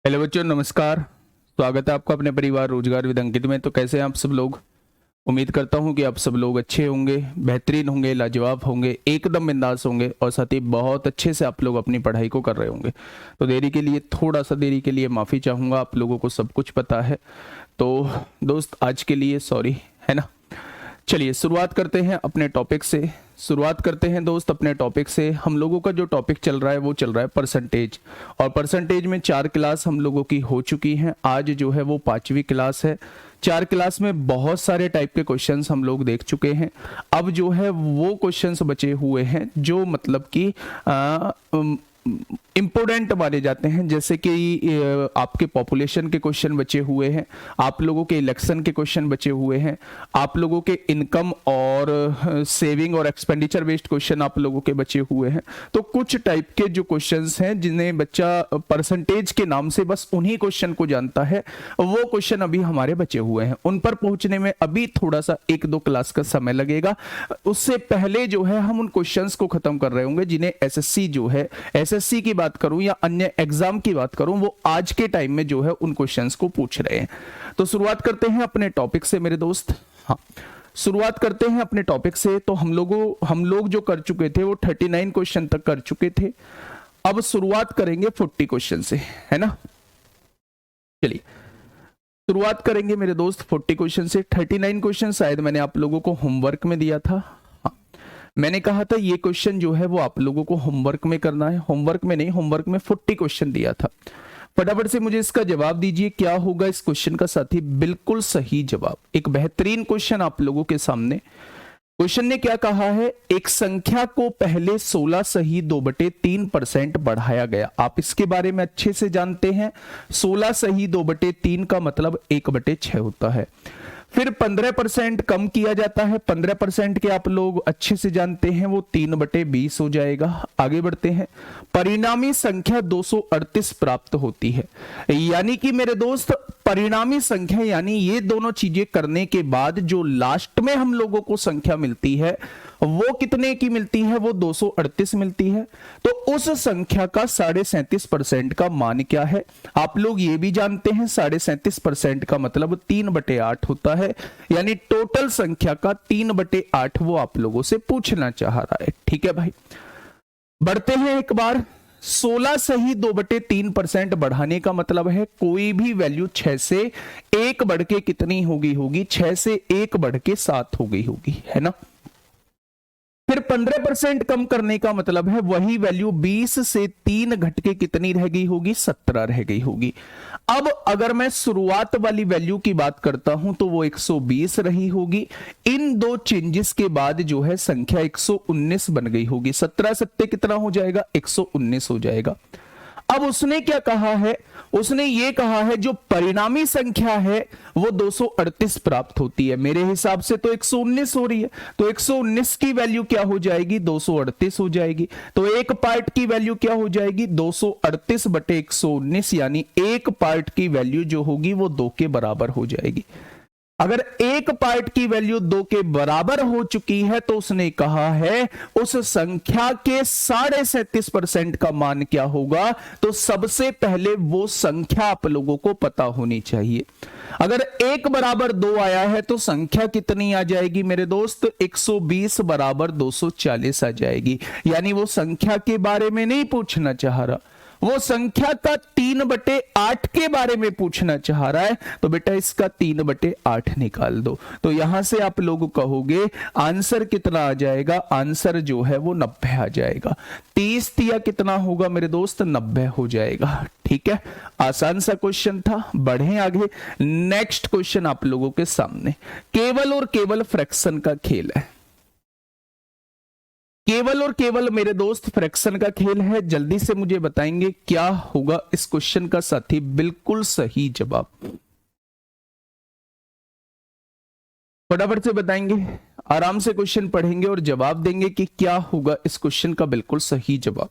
Hello बच्चों, नमस्कार। स्वागत है आपका अपने परिवार रोजगार विद अंकित में। तो कैसे हैं आप सब लोग? उम्मीद करता हूं कि आप सब लोग अच्छे होंगे, बेहतरीन होंगे, लाजवाब होंगे, एकदम बिंदास होंगे और साथ ही बहुत अच्छे से आप लोग अपनी पढ़ाई को कर रहे होंगे। तो थोड़ा सा देरी के लिए माफ़ी चाहूँगा, आप लोगों को सब कुछ पता है। तो दोस्त आज के लिए सॉरी, है ना। चलिए शुरुआत करते हैं अपने टॉपिक से। दोस्त अपने टॉपिक से। हम लोगों का जो टॉपिक चल रहा है वो चल रहा है परसेंटेज। और परसेंटेज में 4 क्लास हम लोगों की हो चुकी हैं। आज जो है वो 5वीं क्लास है। 4 क्लास में बहुत सारे टाइप के क्वेश्चंस हम लोग देख चुके हैं। अब जो है वो क्वेश्चंस बचे हुए हैं जो मतलब कि इम्पोर्टेंट माने जाते हैं। जैसे कि आपके पॉपुलेशन के क्वेश्चन बचे हुए हैं, आप लोगों के इलेक्शन के क्वेश्चन बचे हुए हैं, आप लोगों के इनकम और सेविंग और एक्सपेंडिचर बेस्ड क्वेश्चन आप लोगों के बचे हुए हैं। तो कुछ टाइप के जो क्वेश्चंस हैं जिन्हें बच्चा परसेंटेज के नाम से बस उन्हीं क्वेश्चन को जानता है, वो क्वेश्चन अभी हमारे बचे हुए हैं। उन पर पहुंचने में अभी थोड़ा सा 1-2 क्लास का समय लगेगा। उससे पहले जो है हम उन क्वेश्चंस को खत्म कर रहे होंगे जिन्हें एसएससी जो है, एसएससी की बात करूं या अन्य एग्जाम की बात करूं, वो आज के टाइम में जो है उन क्वेश्चंस को पूछ रहे हैं। तो शुरुआत करते हैं अपने टॉपिक से मेरे दोस्त। हाँ, शुरुआत करते हैं अपने टॉपिक से। तो हम लोग जो कर चुके थे वो 39 क्वेश्चन तक कर चुके थे। अब शुरुआत करेंगे 40 क्वेश्चन से, है ना। चलिए शुरुआत करेंगे मेरे दोस्त 40 क्वेश्चन से। 39 क्वेश्चन शायद मैंने आप लोगों को होमवर्क में दिया था। मैंने कहा था ये क्वेश्चन जो है वो आप लोगों को होमवर्क में करना है। होमवर्क में नहीं, होमवर्क में 40 क्वेश्चन दिया था। फटाफट से मुझे इसका जवाब दीजिए, क्या होगा इस क्वेश्चन का साथी? बिल्कुल सही जवाब। एक बेहतरीन क्वेश्चन आप लोगों के सामने। क्वेश्चन ने क्या कहा है? एक संख्या को पहले 16 सही 2/3% बढ़ाया गया। आप इसके बारे में अच्छे से जानते हैं। 16 सही 2/3 का मतलब 1/6 होता है। फिर 15% कम किया जाता है। 15% के आप लोग अच्छे से जानते हैं, वो 3/20 हो जाएगा। आगे बढ़ते हैं। परिणामी संख्या 238 प्राप्त होती है। यानी कि मेरे दोस्त परिणामी संख्या यानी ये दोनों चीजें करने के बाद जो लास्ट में हम लोगों को संख्या मिलती है वो कितने की मिलती है? वो 238 मिलती है। तो उस संख्या का 37.5% का मान क्या है? आप लोग ये भी जानते हैं 37.5% का मतलब 3/8 होता है। यानी टोटल संख्या का 3/8 वो आप लोगों से पूछना चाह रहा है। ठीक है भाई, बढ़ते हैं एक बार। 16 सही 2/3% बढ़ाने का मतलब है कोई भी वैल्यू 6 से 1 बढ़ के कितनी होगी? 6 से 1 बढ़ के 7 हो गई होगी, है ना। फिर 15% कम करने का मतलब है वही वैल्यू 20 से 3 घट के कितनी रह गई होगी? 17 रह गई होगी। अब अगर मैं शुरुआत वाली वैल्यू की बात करता हूं तो वो 120 रही होगी। इन दो चेंजेस के बाद जो है संख्या 119 बन गई होगी। 17 सत्ते कितना हो जाएगा? 119 हो जाएगा। अब उसने क्या कहा है? उसने ये कहा है जो परिणामी संख्या है वो 238 प्राप्त होती है। मेरे हिसाब से तो 119 हो रही है, तो 119 की वैल्यू क्या हो जाएगी? 238 हो जाएगी। तो एक पार्ट की वैल्यू क्या हो जाएगी? 238/119, यानी एक पार्ट की वैल्यू जो होगी वो 2 के बराबर हो जाएगी। अगर एक पार्ट की वैल्यू 2 के बराबर हो चुकी है तो उसने कहा है उस संख्या के 37.5% का मान क्या होगा? तो सबसे पहले वो संख्या आप लोगों को पता होनी चाहिए। अगर 1 बराबर 2 आया है तो संख्या कितनी आ जाएगी मेरे दोस्त? 120 बराबर 240 आ जाएगी। यानी वो संख्या के बारे में नहीं पूछना चाह रहा, वो संख्या का 3/8 के बारे में पूछना चाह रहा है। तो बेटा इसका 3/8 निकाल दो। तो यहां से आप लोग कहोगे आंसर कितना आ जाएगा? आंसर जो है वो 90 आ जाएगा। 30 तिया कितना होगा मेरे दोस्त? 90 हो जाएगा। ठीक है, आसान सा क्वेश्चन था। बढ़े आगे। नेक्स्ट क्वेश्चन आप लोगों के सामने केवल और केवल फ्रैक्शन का खेल है। केवल और केवल मेरे दोस्त फ्रैक्शन का खेल है। जल्दी से मुझे बताएंगे क्या होगा इस क्वेश्चन का साथी? बिल्कुल सही जवाब। फटाफट से बताएंगे, आराम से क्वेश्चन पढ़ेंगे और जवाब देंगे कि क्या होगा इस क्वेश्चन का बिल्कुल सही जवाब।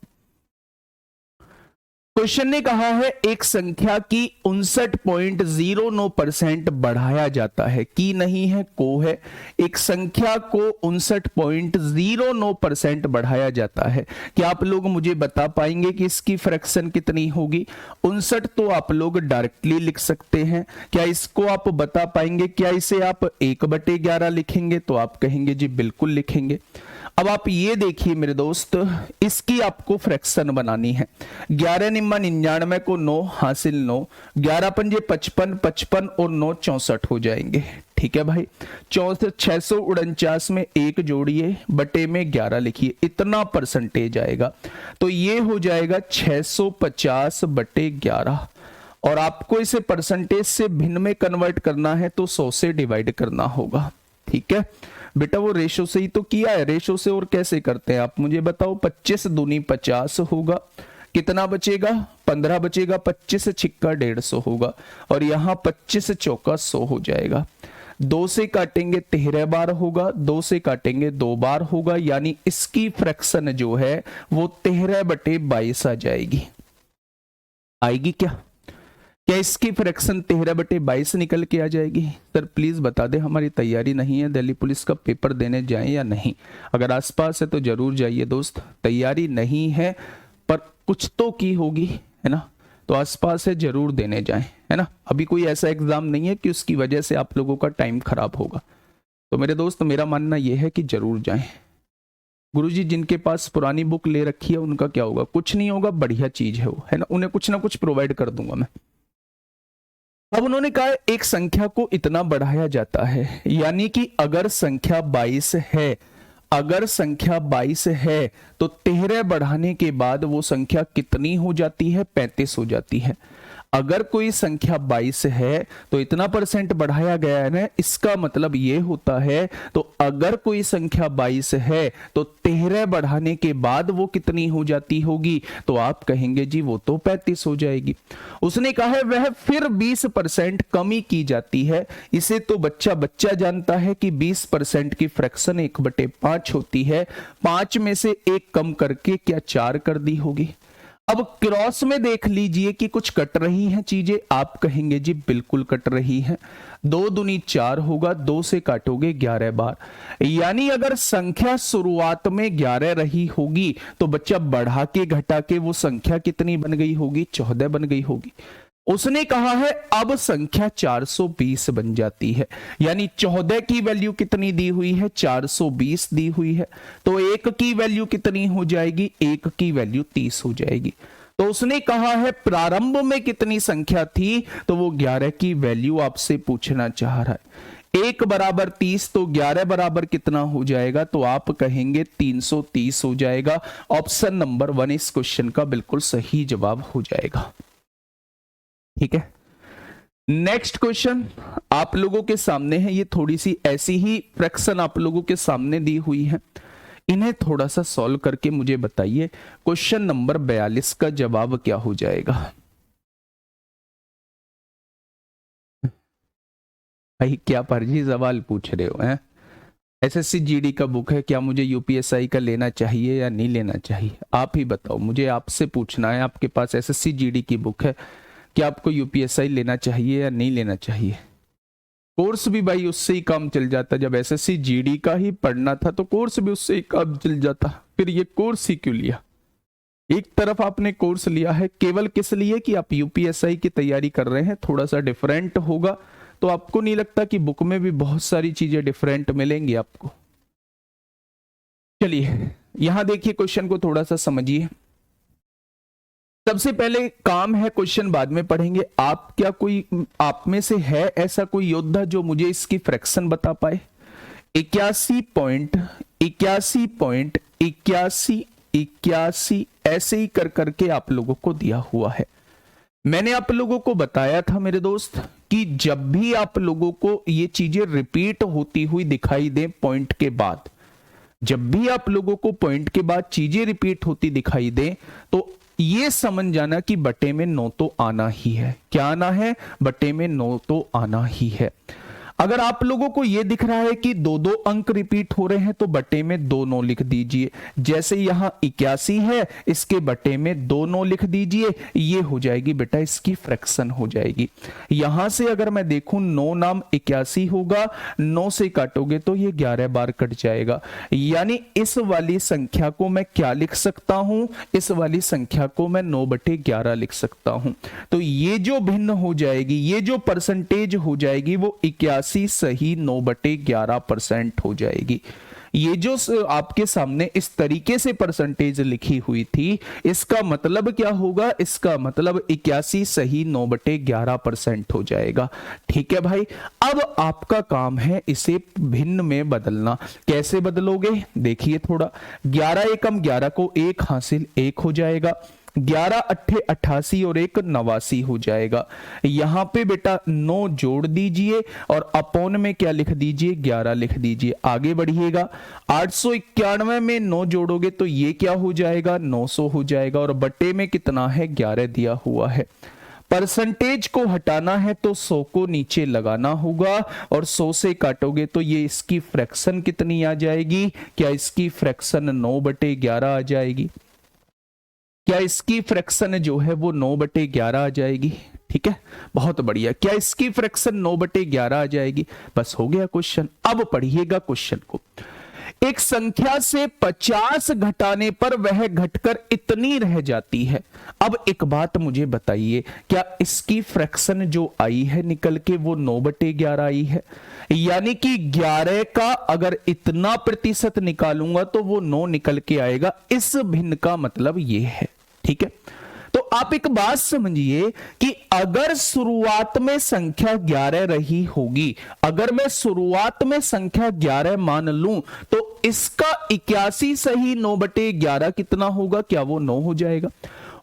क्वेश्चन ने कहा है एक संख्या की 59.09% बढ़ाया जाता है, की नहीं है, को है। एक संख्या को 59.09% बढ़ाया जाता है। क्या आप लोग मुझे बता पाएंगे कि इसकी फ्रैक्शन कितनी होगी? 59 तो आप लोग डायरेक्टली लिख सकते हैं। क्या इसको आप बता पाएंगे? क्या इसे आप 1/11 लिखेंगे? तो आप कहेंगे जी बिल्कुल लिखेंगे। अब आप ये देखिए मेरे दोस्त, इसकी आपको फ्रैक्शन बनानी है। 11 निम्मा 99 को 9 हासिल 9, 11 पंजे 55, 55 और 9 64 हो जाएंगे। ठीक है भाई, 649 में 1 जोड़िए, बटे में 11 लिखिए, इतना परसेंटेज आएगा। तो ये हो जाएगा 650/11। और आपको इसे परसेंटेज से भिन्न में कन्वर्ट करना है तो 100 से डिवाइड करना होगा। ठीक है बेटा, वो रेशो से ही तो किया है, रेशो से और कैसे करते हैं आप मुझे बताओ। 25 दूनी 50 होगा, कितना बचेगा? 15 बचेगा, 25 छिक्का 150 होगा, और यहाँ 25 चौका 100 हो जाएगा। 2 से काटेंगे 13 बार होगा, 2 से काटेंगे 2 बार होगा, यानी इसकी फ्रैक्शन जो है वो 13/22 आ जाएगी। आएगी क्या? क्या इसकी फ्रैक्शन 13/22 निकल के आ जाएगी? सर प्लीज बता दे, हमारी तैयारी नहीं है, दिल्ली पुलिस का पेपर देने जाएं या नहीं? अगर आसपास है तो जरूर जाइए दोस्त, तैयारी नहीं है पर कुछ तो की होगी, है ना? तो आसपास है जरूर देने जाएं, है ना? अभी कोई ऐसा एग्जाम नहीं है कि उसकी वजह से आप लोगों का टाइम खराब होगा। तो मेरे दोस्त, मेरा मानना यह है कि जरूर जाएं। गुरुजी जिनके पास पुरानी बुक ले रखी है उनका क्या होगा? कुछ नहीं होगा, बढ़िया चीज है वो, है ना? उन्हें कुछ ना कुछ प्रोवाइड कर दूंगा मैं। अब उन्होंने कहा एक संख्या को इतना बढ़ाया जाता है, यानी कि अगर संख्या 22 है, अगर संख्या 22 है तो 13 बढ़ाने के बाद वो संख्या कितनी हो जाती है? 35 हो जाती है। अगर कोई संख्या 22 है तो इतना परसेंट बढ़ाया गया है ना, इसका मतलब ये होता है, तो अगर कोई संख्या 22 है तो 13 बढ़ाने के बाद वो कितनी हो जाती होगी? तो आप कहेंगे जी वो तो 35 हो जाएगी। उसने कहा है वह फिर 20% कमी की जाती है। इसे तो बच्चा बच्चा जानता है कि 20% की फ्रैक्शन 1/5 होती है। 5 में से 1 कम करके क्या 4 कर दी होगी? अब क्रॉस में देख लीजिए कि कुछ कट रही हैं चीजें, आप कहेंगे जी बिल्कुल कट रही हैं। 2 दूनी 4 होगा, 2 से काटोगे 11 बार, यानी अगर संख्या शुरुआत में 11 रही होगी तो बच्चा बढ़ा के घटा के वो संख्या कितनी बन गई होगी? 14 बन गई होगी। उसने कहा है अब संख्या 420 बन जाती है, यानी 14 की वैल्यू कितनी दी हुई है? 420 दी हुई है। तो 1 की वैल्यू कितनी हो जाएगी? 1 की वैल्यू 30 हो जाएगी। तो उसने कहा है प्रारंभ में कितनी संख्या थी? तो वो 11 की वैल्यू आपसे पूछना चाह रहा है। 1 बराबर 30, तो 11 बराबर कितना हो जाएगा? तो आप कहेंगे 330 हो जाएगा। ऑप्शन नंबर 1 इस क्वेश्चन का बिल्कुल सही जवाब हो जाएगा। ठीक है, नेक्स्ट क्वेश्चन आप लोगों के सामने है। ये थोड़ी सी ऐसी ही फ्रैक्शन आप लोगों के सामने दी हुई है, इन्हें थोड़ा सा सॉल्व करके मुझे बताइए क्वेश्चन नंबर 42 का जवाब क्या हो जाएगा। भाई क्या फर्जी सवाल पूछ रहे हो हैं? एसएससी जीडी का बुक है, क्या मुझे यूपीएसआई का लेना चाहिए या नहीं लेना चाहिए? आप ही बताओ, मुझे आपसे पूछना है। आपके पास एसएससी जीडी की बुक है, क्या आपको यूपीएसआई लेना चाहिए या नहीं लेना चाहिए? कोर्स भी भाई उससे ही काम चल जाता, जब एसएससी जीडी का ही पढ़ना था तो कोर्स भी उससे ही काम चल जाता, फिर ये कोर्स ही क्यों लिया? एक तरफ आपने कोर्स लिया है केवल किस लिए कि आप यूपीएसआई की तैयारी कर रहे हैं, थोड़ा सा डिफरेंट होगा, तो आपको नहीं लगता कि बुक में भी बहुत सारी चीजें डिफरेंट मिलेंगी आपको? चलिए यहां देखिए, क्वेश्चन को थोड़ा सा समझिए। सबसे पहले काम है, क्वेश्चन बाद में पढ़ेंगे। आप में से है ऐसा कोई योद्धा जो मुझे इसकी फ्रैक्शन बता पाए? 81.81.81 ऐसे ही कर करके आप लोगों को दिया हुआ है। मैंने आप लोगों को बताया था मेरे दोस्त कि जब भी आप लोगों को ये चीजें रिपीट होती हुई दिखाई दे पॉइंट के बाद, जब भी आप लोगों को पॉइंट के बाद चीजें रिपीट होती दिखाई दे तो ये समझ जाना कि बटे में 9 तो आना ही है। क्या आना है? बटे में 9 तो आना ही है। अगर आप लोगों को यह दिख रहा है कि दो दो अंक रिपीट हो रहे हैं तो बटे में 2 9 लिख दीजिए। जैसे यहां 81 है, इसके बटे में 2 9 लिख दीजिए, ये हो जाएगी बेटा इसकी फ्रैक्शन हो जाएगी। यहां से अगर मैं देखूं 9 नाम 81 होगा, 9 से काटोगे तो ये 11 बार कट जाएगा। यानी इस वाली संख्या को मैं क्या लिख सकता हूं, इस वाली संख्या को मैं 9/11 लिख सकता हूं। तो ये जो भिन्न हो जाएगी, ये जो परसेंटेज हो जाएगी वो 81 सही 9/11% हो जाएगी। ये जो आपके सामने इस तरीके से परसेंटेज लिखी हुई थी, इसका मतलब क्या होगा, इसका मतलब 81 सही 9/11% हो जाएगा। ठीक है भाई, अब आपका काम है इसे भिन्न में बदलना। कैसे बदलोगे देखिए थोड़ा, 11 एकम 11 को 1 हासिल 1 हो जाएगा, 11 अट्ठे 88 और 1 89 हो जाएगा। यहां पे बेटा 9 जोड़ दीजिए और अपॉन में क्या लिख दीजिए 11 लिख दीजिए। आगे बढ़िएगा, 891 में 9 जोड़ोगे तो ये क्या हो जाएगा 900 हो जाएगा, और बटे में कितना है 11 दिया हुआ है। परसेंटेज को हटाना है तो 100 को नीचे लगाना होगा, और 100 से काटोगे तो ये इसकी फ्रैक्शन कितनी आ जाएगी, क्या इसकी फ्रैक्शन 9/11 आ जाएगी, क्या इसकी फ्रैक्शन जो है वो 9/11 आ जाएगी। ठीक है, बहुत बढ़िया, क्या इसकी फ्रैक्शन 9/11 आ जाएगी। बस हो गया क्वेश्चन। अब पढ़िएगा क्वेश्चन को। एक संख्या से 50 घटाने पर वह घटकर इतनी रह जाती है। अब एक बात मुझे बताइए, क्या इसकी फ्रैक्शन जो आई है निकल के वो 9/11 आई है, यानी कि 11 का अगर इतना प्रतिशत निकालूंगा तो वो 9 निकल के आएगा। इस भिन्न का मतलब ये है। ठीक है, तो आप एक बात समझिए कि अगर शुरुआत में संख्या 11 रही होगी, अगर मैं शुरुआत में संख्या 11 मान लूं तो इसका 81 सही 9/11 कितना होगा, क्या वो 9 हो जाएगा।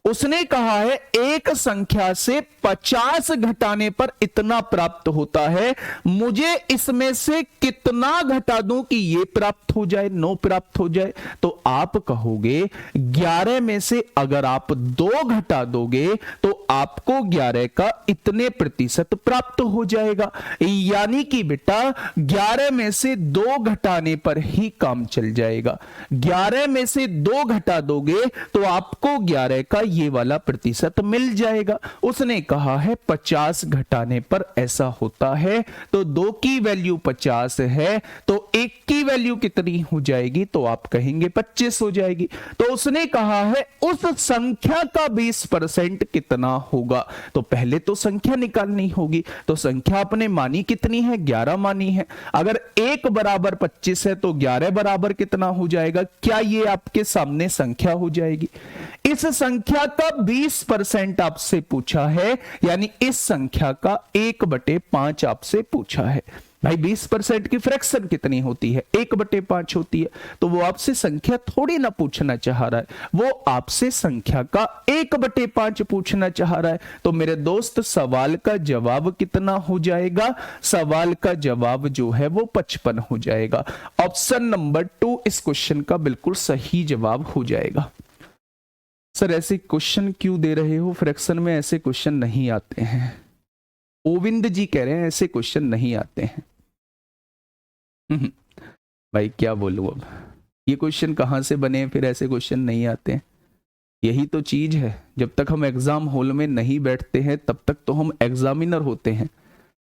उसने कहा है एक संख्या से 50 घटाने पर इतना प्राप्त होता है, मुझे इसमें से कितना घटा दूं कि ये प्राप्त हो जाए, 9 प्राप्त हो जाए। तो आप कहोगे 11 में से अगर आप 2 घटा दोगे तो आपको 11 का इतने प्रतिशत प्राप्त हो जाएगा। यानी कि बेटा 11 में से 2 घटाने पर ही काम चल जाएगा। 11 में से 2 घटा दोगे तो आपको 11 का ये वाला प्रतिशत मिल जाएगा। उसने कहा है 50 घटाने पर ऐसा होता है, तो 2 की वैल्यू 50 है तो 1 की वैल्यू कितनी हो जाएगी, तो आप कहेंगे 25 हो जाएगी। तो उसने कहा है उस संख्या का 20% कितना होगा। तो पहले तो संख्या निकालनी होगी, तो संख्या आपने मानी कितनी है 11 मानी है। अगर 1 बराबर 25 है तो 11 बराबर कितना हो जाएगा, क्या ये आपके सामने संख्या हो जाएगी। इस संख्या का 20% आपसे पूछा है, यानी इस संख्या का 1/5 आपसे पूछा है। भाई 20% की फ्रैक्शन कितनी होती है, 1/5 होती है। तो वो आपसे संख्या थोड़ी ना पूछना चाह रहा है, वो आपसे संख्या का 1/5 पूछना चाह रहा है। तो मेरे दोस्त सवाल का जवाब कितना हो जाएगा, सवाल का जवाब जो है वो 55 हो जाएगा। ऑप्शन नंबर 2 इस क्वेश्चन का बिल्कुल सही जवाब हो जाएगा। सर ऐसे क्वेश्चन क्यों दे रहे हो, फ्रैक्शन में ऐसे क्वेश्चन नहीं आते हैं। गोविंद जी कह रहे हैं ऐसे क्वेश्चन नहीं आते हैं। भाई क्या बोलूं, अब ये क्वेश्चन कहां से बने, फिर ऐसे क्वेश्चन नहीं आते हैं। यही तो चीज है, जब तक हम एग्जाम हॉल में नहीं बैठते हैं तब तक तो हम एग्जामिनर होते हैं,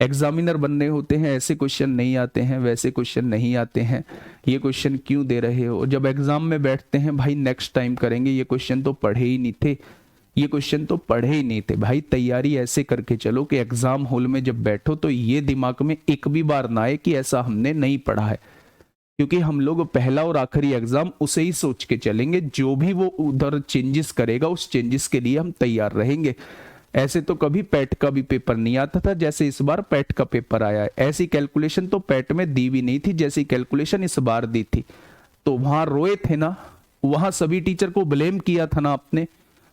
एग्जामिनर बनने होते हैं। ऐसे क्वेश्चन नहीं आते हैं, वैसे क्वेश्चन नहीं आते हैं, ये क्वेश्चन क्यों दे रहे हो। जब एग्जाम में बैठते हैं भाई नेक्स्ट टाइम करेंगे, ये क्वेश्चन तो पढ़े ही नहीं थे, ये क्वेश्चन तो पढ़े ही नहीं थे। भाई तैयारी ऐसे करके चलो कि एग्जाम हॉल में जब बैठो तो ये दिमाग में एक भी बार ना आए कि ऐसा हमने नहीं पढ़ा है, क्योंकि हम लोग पहला और आखिरी एग्जाम उसे ही सोच के चलेंगे। जो भी वो उधर चेंजेस करेगा उस चेंजेस के लिए हम तैयार रहेंगे। ऐसे तो कभी पैट का भी पेपर नहीं आता था जैसे इस बार पैट का पेपर आया है। ऐसी कैलकुलेशन तो पैट में दी भी नहीं थी जैसी कैलकुलेशन इस बार दी थी। तो वहां रोए थे ना, वहां सभी टीचर को ब्लेम किया था ना आपने,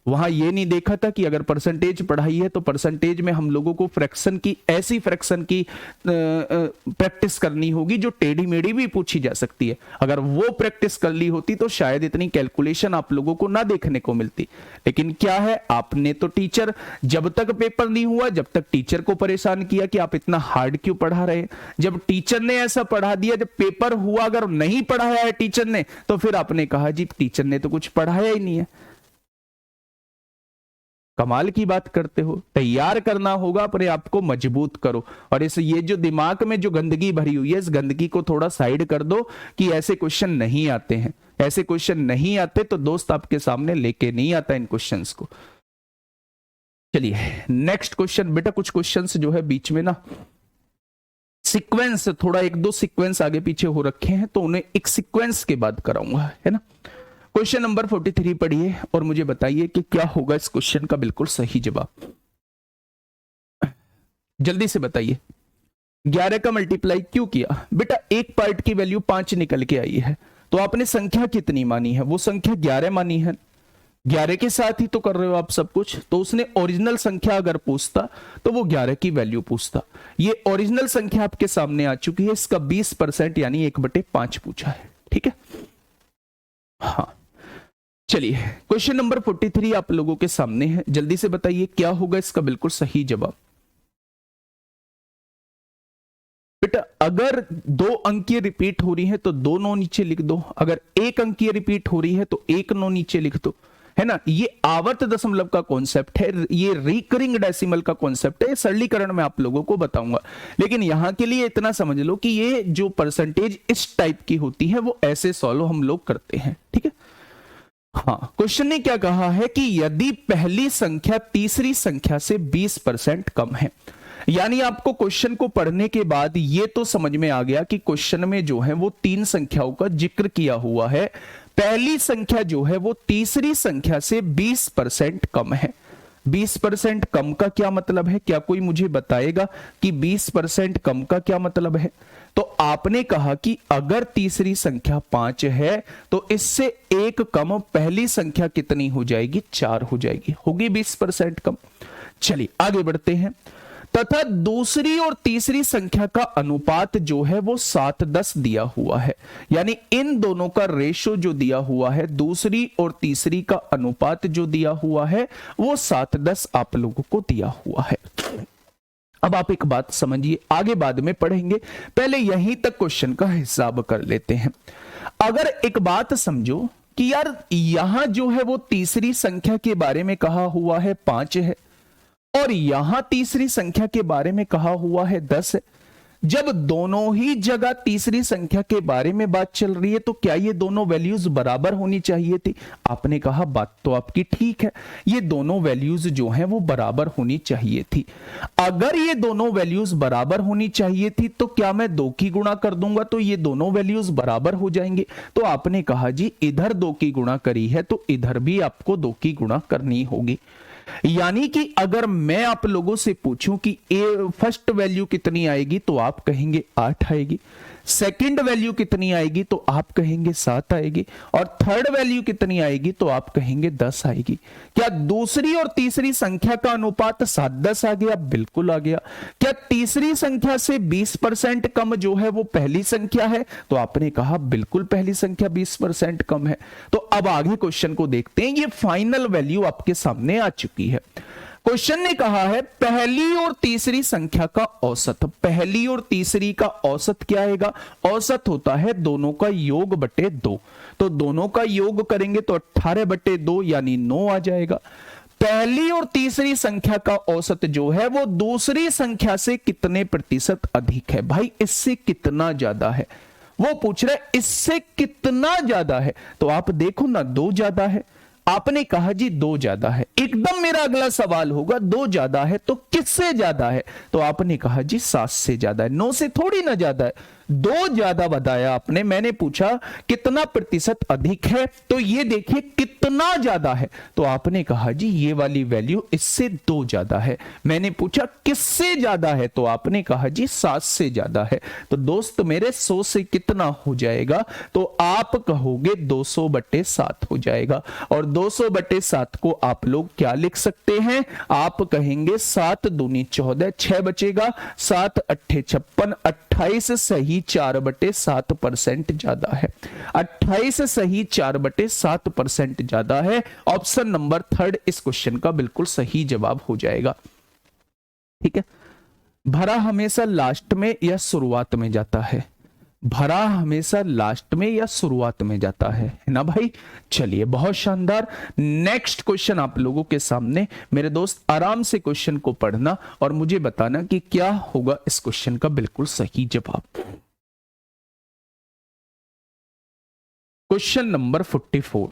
वहां ये नहीं देखा था कि अगर परसेंटेज पढ़ाई है तो परसेंटेज में हम लोगों को फ्रैक्शन की, ऐसी फ्रैक्शन की प्रैक्टिस करनी होगी जो टेढ़ी मेढ़ी भी पूछी जा सकती है। अगर वो प्रैक्टिस कर ली होती तो शायद इतनी कैलकुलेशन आप लोगों को ना देखने को मिलती। लेकिन क्या है, आपने तो टीचर, जब तक पेपर नहीं हुआ जब तक टीचर को परेशान किया कि आप इतना हार्ड क्यों पढ़ा रहे हैं। जब टीचर ने ऐसा पढ़ा दिया, जब पेपर हुआ अगर नहीं पढ़ाया है टीचर ने, तो फिर आपने कहा जी टीचर ने तो कुछ पढ़ाया ही नहीं है। कमाल की बात करते हो। तैयार करना होगा, अपने आप को मजबूत करो। और इस ये जो दिमाग में जो गंदगी भरी हुई है, इस गंदगी को थोड़ा साइड कर दो कि ऐसे क्वेश्चन नहीं आते हैं। ऐसे क्वेश्चन नहीं आते तो दोस्त आपके सामने लेके नहीं आता इन क्वेश्चंस को। चलिए नेक्स्ट क्वेश्चन। बेटा कुछ क्वेश्चंस जो है बीच में ना सीक्वेंस, थोड़ा एक दो सीक्वेंस आगे पीछे हो रखे हैं तो उन्हें एक सीक्वेंस के बाद कराऊंगा, है ना। क्वेश्चन नंबर 43 पढ़िए और मुझे बताइए कि क्या होगा इस क्वेश्चन का बिल्कुल सही जवाब। जल्दी से बताइए। 11 का मल्टीप्लाई क्यों किया? बेटा एक पार्ट की वैल्यू 5 निकल के आई है, तो आपने संख्या कितनी मानी है? वो संख्या 11 मानी है। 11 के साथ ही तो कर रहे हो आप सब कुछ। तो उसने ओरिजिनल संख्या अगर पूछता तो वो 11 की वैल्यू पूछता। ये ओरिजिनल संख्या आपके सामने आ चुकी है, इसका 20% यानी 1/5 पूछा है। ठीक है, हाँ। चलिए क्वेश्चन नंबर 43 आप लोगों के सामने है। जल्दी से बताइए क्या होगा इसका बिल्कुल सही जवाब। बेटा अगर 2 अंकीय रिपीट हो रही है तो 2 नो नीचे लिख दो। अगर 1 अंकीय रिपीट हो रही है तो 1 नो नीचे लिख दो, है ना। ये आवर्त दशमलव का कॉन्सेप्ट है, ये रिकरिंग डेसिमल का कॉन्सेप्ट है। सरलीकरण में आप लोगों को बताऊंगा, लेकिन यहां के लिए इतना समझ लो कि ये जो परसेंटेज इस टाइप की होती है वो ऐसे सॉल्व हम लोग करते हैं। ठीक है, हाँ। क्वेश्चन ने क्या कहा है कि यदि पहली संख्या तीसरी संख्या से 20% कम है, यानी आपको क्वेश्चन को पढ़ने के बाद ये तो समझ में आ गया कि क्वेश्चन में जो है वो 3 संख्याओं का जिक्र किया हुआ है। पहली संख्या जो है वो तीसरी संख्या से 20% कम है। 20% कम का क्या मतलब है? क्या कोई मुझे बताएगा कि 20% कम का क्या मतलब है? तो आपने कहा कि अगर तीसरी संख्या 5 है तो इससे 1 कम पहली संख्या कितनी हो जाएगी? 4 हो जाएगी, होगी 20% कम। चलिए आगे बढ़ते हैं। तथा दूसरी और तीसरी संख्या का अनुपात जो है वो 7:10 दिया हुआ है, यानी इन दोनों का रेशो जो दिया हुआ है, दूसरी और तीसरी का अनुपात जो दिया हुआ है वो 7:10 आप लोगों को दिया हुआ है। अब आप एक बात समझिए, आगे बाद में पढ़ेंगे, पहले यहीं तक क्वेश्चन का हिसाब कर लेते हैं। अगर एक बात समझो कि यार यहां जो है वो तीसरी संख्या के बारे में कहा हुआ है 5 है और यहां तीसरी संख्या के बारे में कहा हुआ है 10 है। जब दोनों ही जगह तीसरी संख्या के बारे में बात चल रही है तो क्या ये दोनों वैल्यूज बराबर होनी चाहिए थी? आपने कहा बात तो आपकी ठीक है, ये दोनों वैल्यूज जो हैं वो बराबर होनी चाहिए थी। अगर ये दोनों वैल्यूज बराबर होनी चाहिए थी तो क्या मैं 2 की गुणा कर दूंगा तो ये दोनों वैल्यूज बराबर हो जाएंगे? तो आपने कहा जी इधर 2 की गुणा करी है तो इधर भी आपको 2 की गुणा करनी होगी। यानी कि अगर मैं आप लोगों से पूछूं कि फर्स्ट वैल्यू कितनी आएगी तो आप कहेंगे 8 आएगी, सेकंड वैल्यू कितनी आएगी तो आप कहेंगे 7 आएगी, और थर्ड वैल्यू कितनी आएगी तो आप कहेंगे 10 आएगी। क्या दूसरी और तीसरी संख्या का अनुपात 7:10 आ गया? बिल्कुल आ गया। क्या तीसरी संख्या से 20% कम जो है वो पहली संख्या है? तो आपने कहा बिल्कुल पहली संख्या 20% कम है। तो अब आगे क्वेश्चन को देखते हैं। ये फाइनल वैल्यू आपके सामने आ चुकी है। क्वेश्चन ने कहा है पहली और तीसरी संख्या का औसत। पहली और तीसरी का औसत क्या आएगा? औसत होता है दोनों का योग बटे 2। तो दोनों का योग करेंगे तो 18/2 यानी 9 आ जाएगा। पहली और तीसरी संख्या का औसत जो है वो दूसरी संख्या से कितने प्रतिशत अधिक है? भाई इससे कितना ज्यादा है वो पूछ रहा है, इससे कितना ज्यादा है? तो आप देखो ना, 2 ज्यादा है। आपने कहा जी 2 ज्यादा है। एकदम मेरा अगला सवाल होगा 2 ज्यादा है तो किससे ज्यादा है? तो आपने कहा जी 7 से ज्यादा है, 9 से थोड़ी ना ज्यादा है। दो ज्यादा बताया आपने, मैंने पूछा कितना प्रतिशत अधिक है, तो ये देखिए कितना ज्यादा है, तो आपने कहा जी ये वाली वैल्यू इससे दो ज्यादा है। मैंने पूछा किससे ज्यादा है, तो आपने कहा जी 7 से ज्यादा है। तो दोस्त मेरे 100 से कितना हो जाएगा, तो आप कहोगे 200/7 हो जाएगा। और 200/7 को आप लोग क्या लिख सकते हैं, आप कहेंगे 7 दूनी 14, 6 बचेगा, 7 अट्ठे 56, 28 सही 4/7% ज्यादा है। 28 सही 4/7% ज्यादा है। ऑप्शन नंबर 3 इस क्वेश्चन का बिल्कुल सही जवाब हो जाएगा। ठीक है, भरा हमेशा लास्ट में या शुरुआत में जाता है, भरा हमेशा लास्ट में या शुरुआत में जाता है ना भाई। चलिए बहुत शानदार। नेक्स्ट क्वेश्चन आप लोगों के सामने, मेरे दोस्त आराम से क्वेश्चन को पढ़ना और मुझे बताना कि क्या होगा इस क्वेश्चन का बिल्कुल सही जवाब। क्वेश्चन नंबर 44,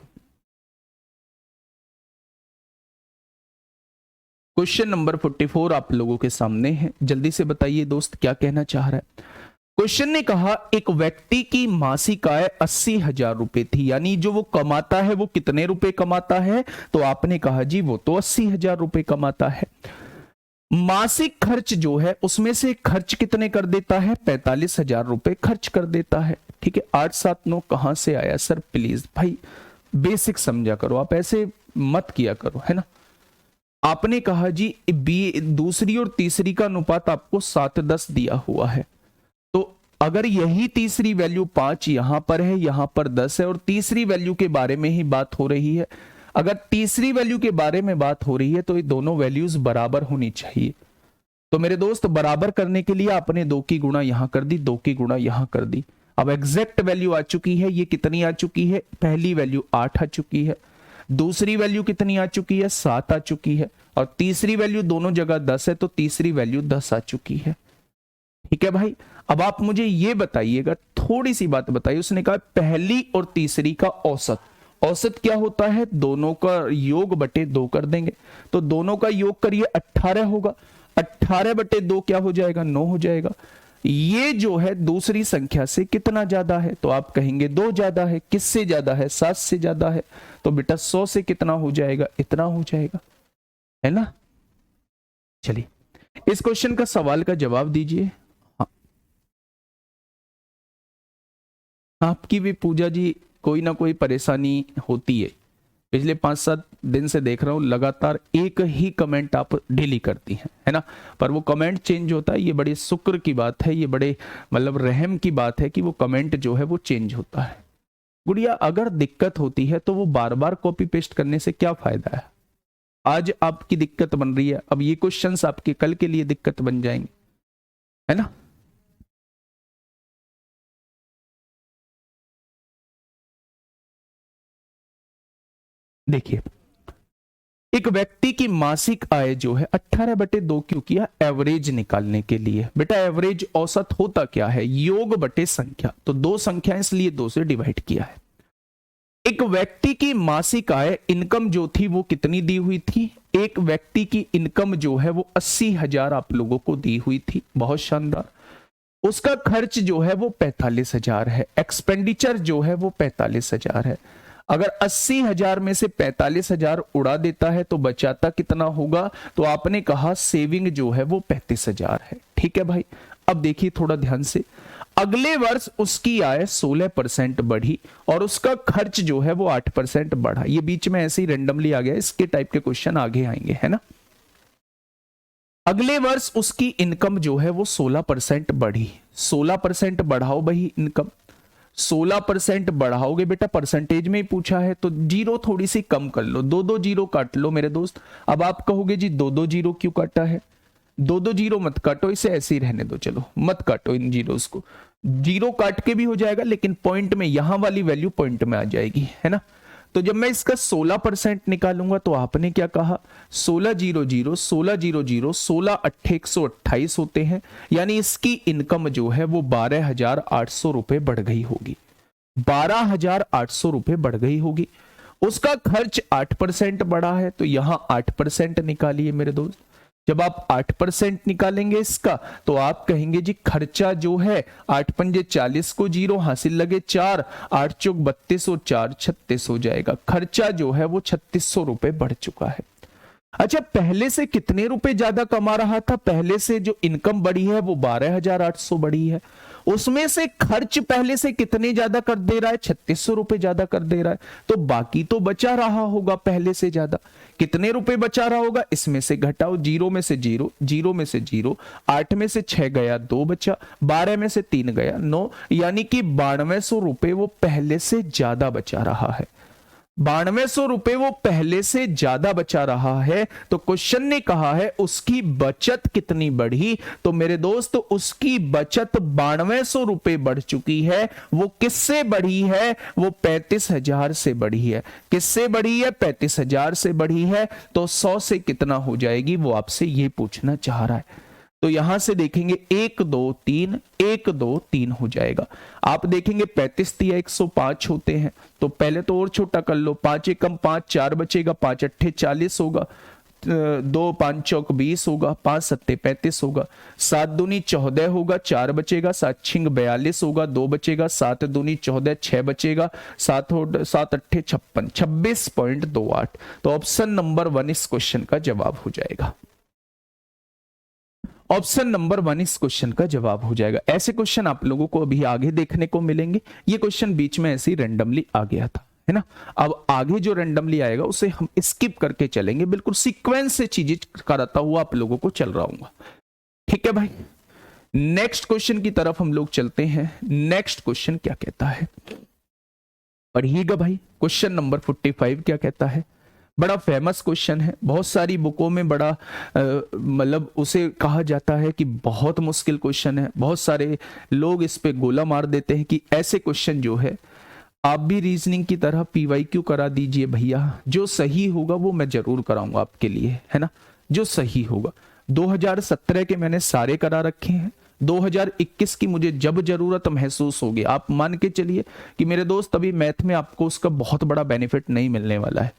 क्वेश्चन नंबर 44 आप लोगों के सामने है। जल्दी से बताइए दोस्त क्या कहना चाह रहा है। क्वेश्चन ने कहा एक व्यक्ति की मासिक आय 80,000 रुपए थी, यानी जो वो कमाता है वो कितने रुपए कमाता है, तो आपने कहा जी वो तो 80,000 रुपए कमाता है। मासिक खर्च जो है उसमें से खर्च कितने कर देता है, 45,000 रुपए खर्च कर देता है। ठीक है, 8 7 9 कहां से आया सर, प्लीज भाई बेसिक समझा करो, आप ऐसे मत किया करो, है ना। आपने कहा जी दूसरी और तीसरी का अनुपात आपको 7:10 दिया हुआ है, तो अगर यही तीसरी वैल्यू 5 यहां पर है, यहां पर 10 है, और तीसरी वैल्यू के बारे में ही बात हो रही है, अगर तीसरी वैल्यू के बारे में बात हो रही है तो ये दोनों वैल्यूज बराबर होनी चाहिए। तो मेरे दोस्त बराबर करने के लिए आपने 2 की गुणा यहां कर दी, 2 की गुणा यहां कर दी। अब एग्जैक्ट वैल्यू आ चुकी है, ये कितनी आ चुकी है, पहली वैल्यू 8 आ चुकी है, दूसरी वैल्यू कितनी आ चुकी है, 7 आ चुकी है, और तीसरी वैल्यू दोनों जगह 10 है, तो तीसरी वैल्यू 10 आ चुकी है। ठीक है भाई, अब आप मुझे ये बताइएगा, थोड़ी सी बात बताइए। उसने कहा पहली और तीसरी का औसत, औसत क्या होता है, दोनों का योग बटे 2 कर देंगे, तो दोनों का योग करिए 18 होगा, 18/2 क्या हो जाएगा, 9 हो जाएगा। ये जो है दूसरी संख्या से कितना ज्यादा है, तो आप कहेंगे 2 ज्यादा है। किससे ज्यादा है, 7 से ज्यादा है, तो बेटा 100 से कितना हो जाएगा, इतना हो जाएगा, है ना। चलिए इस क्वेश्चन का सवाल का जवाब दीजिए। हाँ, आपकी भी पूजा जी कोई ना कोई परेशानी होती है, पिछले 5-7 दिन से देख रहा हूं लगातार एक ही कमेंट आप डेली करती हैं, है ना। पर वो कमेंट चेंज होता है, ये बड़े शुक्र की बात है, ये बड़े मतलब रहम की बात है कि वो कमेंट जो है वो चेंज होता है। गुड़िया अगर दिक्कत होती है तो वो बार बार कॉपी पेस्ट करने से क्या फायदा है। आज आपकी दिक्कत बन रही है, अब ये क्वेश्चंस आपके कल के लिए दिक्कत बन जाएंगे, है ना। देखिए एक व्यक्ति की मासिक आय जो है 18/2 क्यों किया, एवरेज निकालने के लिए। बेटा एवरेज औसत होता क्या है, योग बटे संख्या, तो 2 संख्या इसलिए 2 से डिवाइड किया है। एक व्यक्ति की मासिक आय इनकम जो थी वो कितनी दी हुई थी, एक व्यक्ति की इनकम जो है वो 80,000 आप लोगों को दी हुई थी, बहुत शानदार। उसका खर्च जो है वो 45,000 है, एक्सपेंडिचर जो है वो 45,000 है। अगर 80,000 में से 45,000 उड़ा देता है तो बचाता कितना होगा, तो आपने कहा सेविंग जो है वो 35,000 है। ठीक है भाई, अब देखिए थोड़ा ध्यान से, अगले वर्ष उसकी आय 16% बढ़ी और उसका खर्च जो है वो 8% बढ़ा। ये बीच में ऐसे ही रेंडमली आ गया, इसके टाइप के क्वेश्चन आगे आएंगे, है ना। अगले वर्ष उसकी इनकम जो है वो 16% बढ़ी, 16% बढ़ाओ भाई इनकम, 16% बढ़ाओगे बेटा, परसेंटेज में ही पूछा है तो जीरो थोड़ी सी कम कर लो, 2 जीरो काट लो मेरे दोस्त। अब आप कहोगे जी 2 जीरो क्यों काटा है, 2 जीरो मत काटो, इसे ऐसे ही रहने दो, चलो मत काटो इन जीरोस को, जीरो काट के भी हो जाएगा लेकिन पॉइंट में यहां वाली वैल्यू पॉइंट में आ जाएगी, है ना। तो जब मैं इसका 16% निकालूंगा तो आपने क्या कहा, 16 जीरो जीरो 16 जीरो जीरो 16 अट्ठे 128 होते हैं, यानी इसकी इनकम जो है वो 12,800 रुपए बढ़ गई होगी, 12,800 रुपए बढ़ गई होगी। उसका खर्च 8% बढ़ा है, तो यहां 8% निकालिए मेरे दोस्त। जब आप 8% निकालेंगे इसका तो आप कहेंगे जी खर्चा जो है 8 पंजे 40 को 0 हासिल लगे 4, 8 चौक 32 और 4 36 हो जाएगा। खर्चा जो है वो 3600 रुपए बढ़ चुका है। अच्छा, पहले से कितने रुपए ज्यादा कमा रहा था? पहले से जो इनकम बढ़ी है वो 12,800 बढ़ी है। उसमें से खर्च पहले से कितने ज्यादा कर दे रहा है? 3600 रुपए ज्यादा कर दे रहा है। तो बाकी तो बचा रहा होगा पहले से ज्यादा। कितने रुपए बचा रहा होगा? इसमें से घटाओ, 0 में से 0, 0 में से 0, 8 में से 6 गया 2 बचा, 12 में से 3 गया 9, यानी कि 9200 रुपए वो पहले से ज्यादा बचा रहा है। 9200 रुपए वो पहले से ज्यादा बचा रहा है। तो क्वेश्चन ने कहा है उसकी बचत कितनी बढ़ी? तो मेरे दोस्त उसकी बचत 9200 रुपए बढ़ चुकी है। वो किससे बढ़ी है? वो 35,000 से बढ़ी है। किससे बढ़ी है? 35,000 से बढ़ी है। तो 100 से कितना हो जाएगी वो आपसे ये पूछना चाह रहा है। तो यहां से देखेंगे 1 2 3 1 2 3 हो जाएगा। आप देखेंगे 35 या 105 होते हैं, तो पहले तो और छोटा कर लो, 5 एकम 5, 4 बचेगा, 5 अट्ठे 40 होगा, 2 5 चौक 20 होगा, 5 सत्ते 35 होगा, 7 दूनी 14 होगा, 4 बचेगा, 7 छिंग 42 होगा, 2 बचेगा, 7 दूनी 14, 6 बचेगा, 7 अट्ठे 56, 26.28। तो ऑप्शन नंबर 1 इस क्वेश्चन का जवाब हो जाएगा। ऑप्शन नंबर 1 इस क्वेश्चन का जवाब हो जाएगा। ऐसे क्वेश्चन आप लोगों को अभी आगे देखने को मिलेंगे। ये क्वेश्चन बीच में ऐसे ही रैंडमली आ गया था, है ना। अब आगे जो रैंडमली आएगा उसे हम स्किप करके चलेंगे, बिल्कुल सीक्वेंस से चीजें कराता हुआ आप लोगों को चल रहा हूँ। ठीक है भाई, नेक्स्ट क्वेश्चन की तरफ हम लोग चलते हैं। नेक्स्ट क्वेश्चन क्या कहता है, पढ़िएगा भाई। क्वेश्चन नंबर 45 क्या कहता है? बड़ा फेमस क्वेश्चन है, बहुत सारी बुकों में बड़ा मतलब उसे कहा जाता है कि बहुत मुश्किल क्वेश्चन है। बहुत सारे लोग इस पे गोला मार देते हैं कि ऐसे क्वेश्चन जो है आप भी रीजनिंग की तरह PYQ करा दीजिए भैया, जो सही होगा वो मैं जरूर कराऊंगा आपके लिए, है ना, जो सही होगा। 2017 के मैंने सारे करा रखे हैं, 2021 की मुझे जब जरूरत महसूस होगी, आप मान के चलिए कि मेरे दोस्त अभी मैथ में आपको उसका बहुत बड़ा बेनिफिट नहीं मिलने वाला है,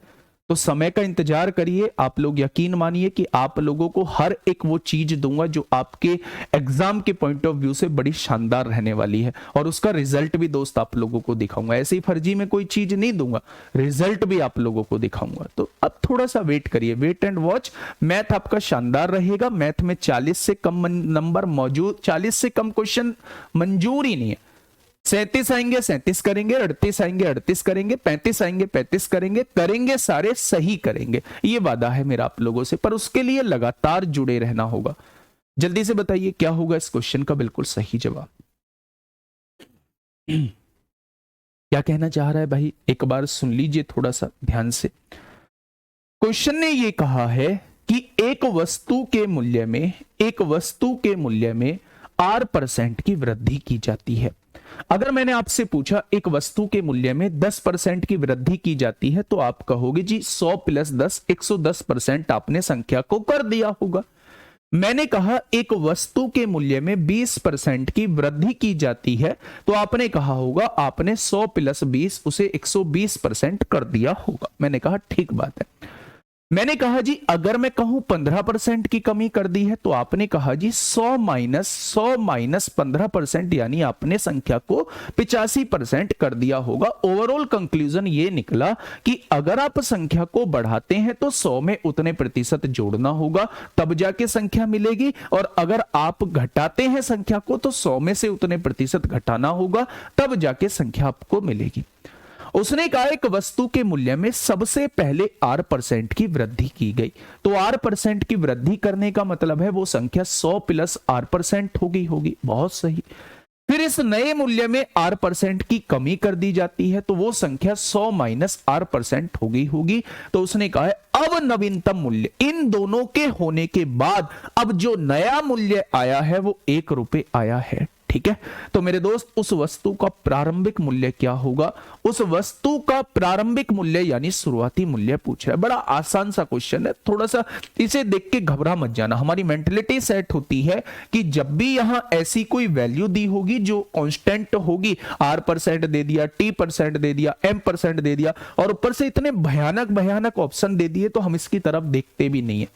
तो समय का इंतजार करिए। आप लोग यकीन मानिए कि आप लोगों को हर एक वो चीज दूंगा जो आपके एग्जाम के पॉइंट ऑफ व्यू से बड़ी शानदार रहने वाली है, और उसका रिजल्ट भी दोस्त आप लोगों को दिखाऊंगा। ऐसे ही फर्जी में कोई चीज नहीं दूंगा, रिजल्ट भी आप लोगों को दिखाऊंगा। तो अब थोड़ा सा वेट करिए, वेट एंड वॉच। मैथ आपका शानदार रहेगा। मैथ में 40 से कम नंबर मौजूद, 40 से कम क्वेश्चन मंजूर ही नहीं है। 37 आएंगे 37 करेंगे, 38 आएंगे 38 करेंगे, 35 आएंगे 35 करेंगे, करेंगे सारे सही करेंगे, ये वादा है मेरा आप लोगों से। पर उसके लिए लगातार जुड़े रहना होगा। जल्दी से बताइए क्या होगा इस क्वेश्चन का बिल्कुल सही जवाब। क्या कहना चाह रहा है भाई, एक बार सुन लीजिए थोड़ा सा ध्यान से। क्वेश्चन ने ये कहा है कि एक वस्तु के मूल्य में R% की वृद्धि की जाती है। अगर मैंने आपसे पूछा एक वस्तु के मूल्य में 10% की वृद्धि की जाती है, तो आप कहोगे जी 100 + 10 110% आपने संख्या को कर दिया होगा। मैंने कहा एक वस्तु के मूल्य में 20% की वृद्धि की जाती है, तो आपने कहा होगा आपने 100 + 20 उसे 120% कर दिया होगा। मैंने कहा ठीक बात है। मैंने कहा जी अगर मैं कहूं 15% की कमी कर दी है, तो आपने कहा जी 100 माइनस 15%, यानी आपने संख्या को 85% कर दिया होगा। ओवरऑल कंक्लूजन ये निकला कि अगर आप संख्या को बढ़ाते हैं तो 100 में उतने प्रतिशत जोड़ना होगा, तब जाके संख्या मिलेगी, और अगर आप घटाते हैं संख्या को तो 100 में से उतने प्रतिशत घटाना होगा, तब जाके संख्या आपको मिलेगी। उसने कहा एक वस्तु के मूल्य में सबसे पहले R% की वृद्धि की गई, तो R% की वृद्धि करने का मतलब है वो संख्या 100 + R% होगी। बहुत सही। फिर इस नए मूल्य में R% की कमी कर दी जाती है, तो वो संख्या 100 - R% होगी। तो उसने कहा है अब नवीनतम मूल्य इन दोनों के होने के बाद अब जो नया मूल्य आया है वो 1 रुपए आया है। ठीक है, तो मेरे दोस्त उस वस्तु का प्रारंभिक मूल्य क्या होगा? उस वस्तु का प्रारंभिक मूल्य यानी शुरुआती मूल्य पूछ रहा है। बड़ा आसान सा क्वेश्चन है, थोड़ा सा इसे देख के घबरा मत जाना। हमारी मेंटलिटी सेट होती है कि जब भी यहां ऐसी कोई वैल्यू दी होगी जो कांस्टेंट होगी, R% दे दिया, T% दे दिया, M% दे दिया, और ऊपर से इतने भयानक ऑप्शन दे दिए, तो हम इसकी तरफ देखते भी नहीं है।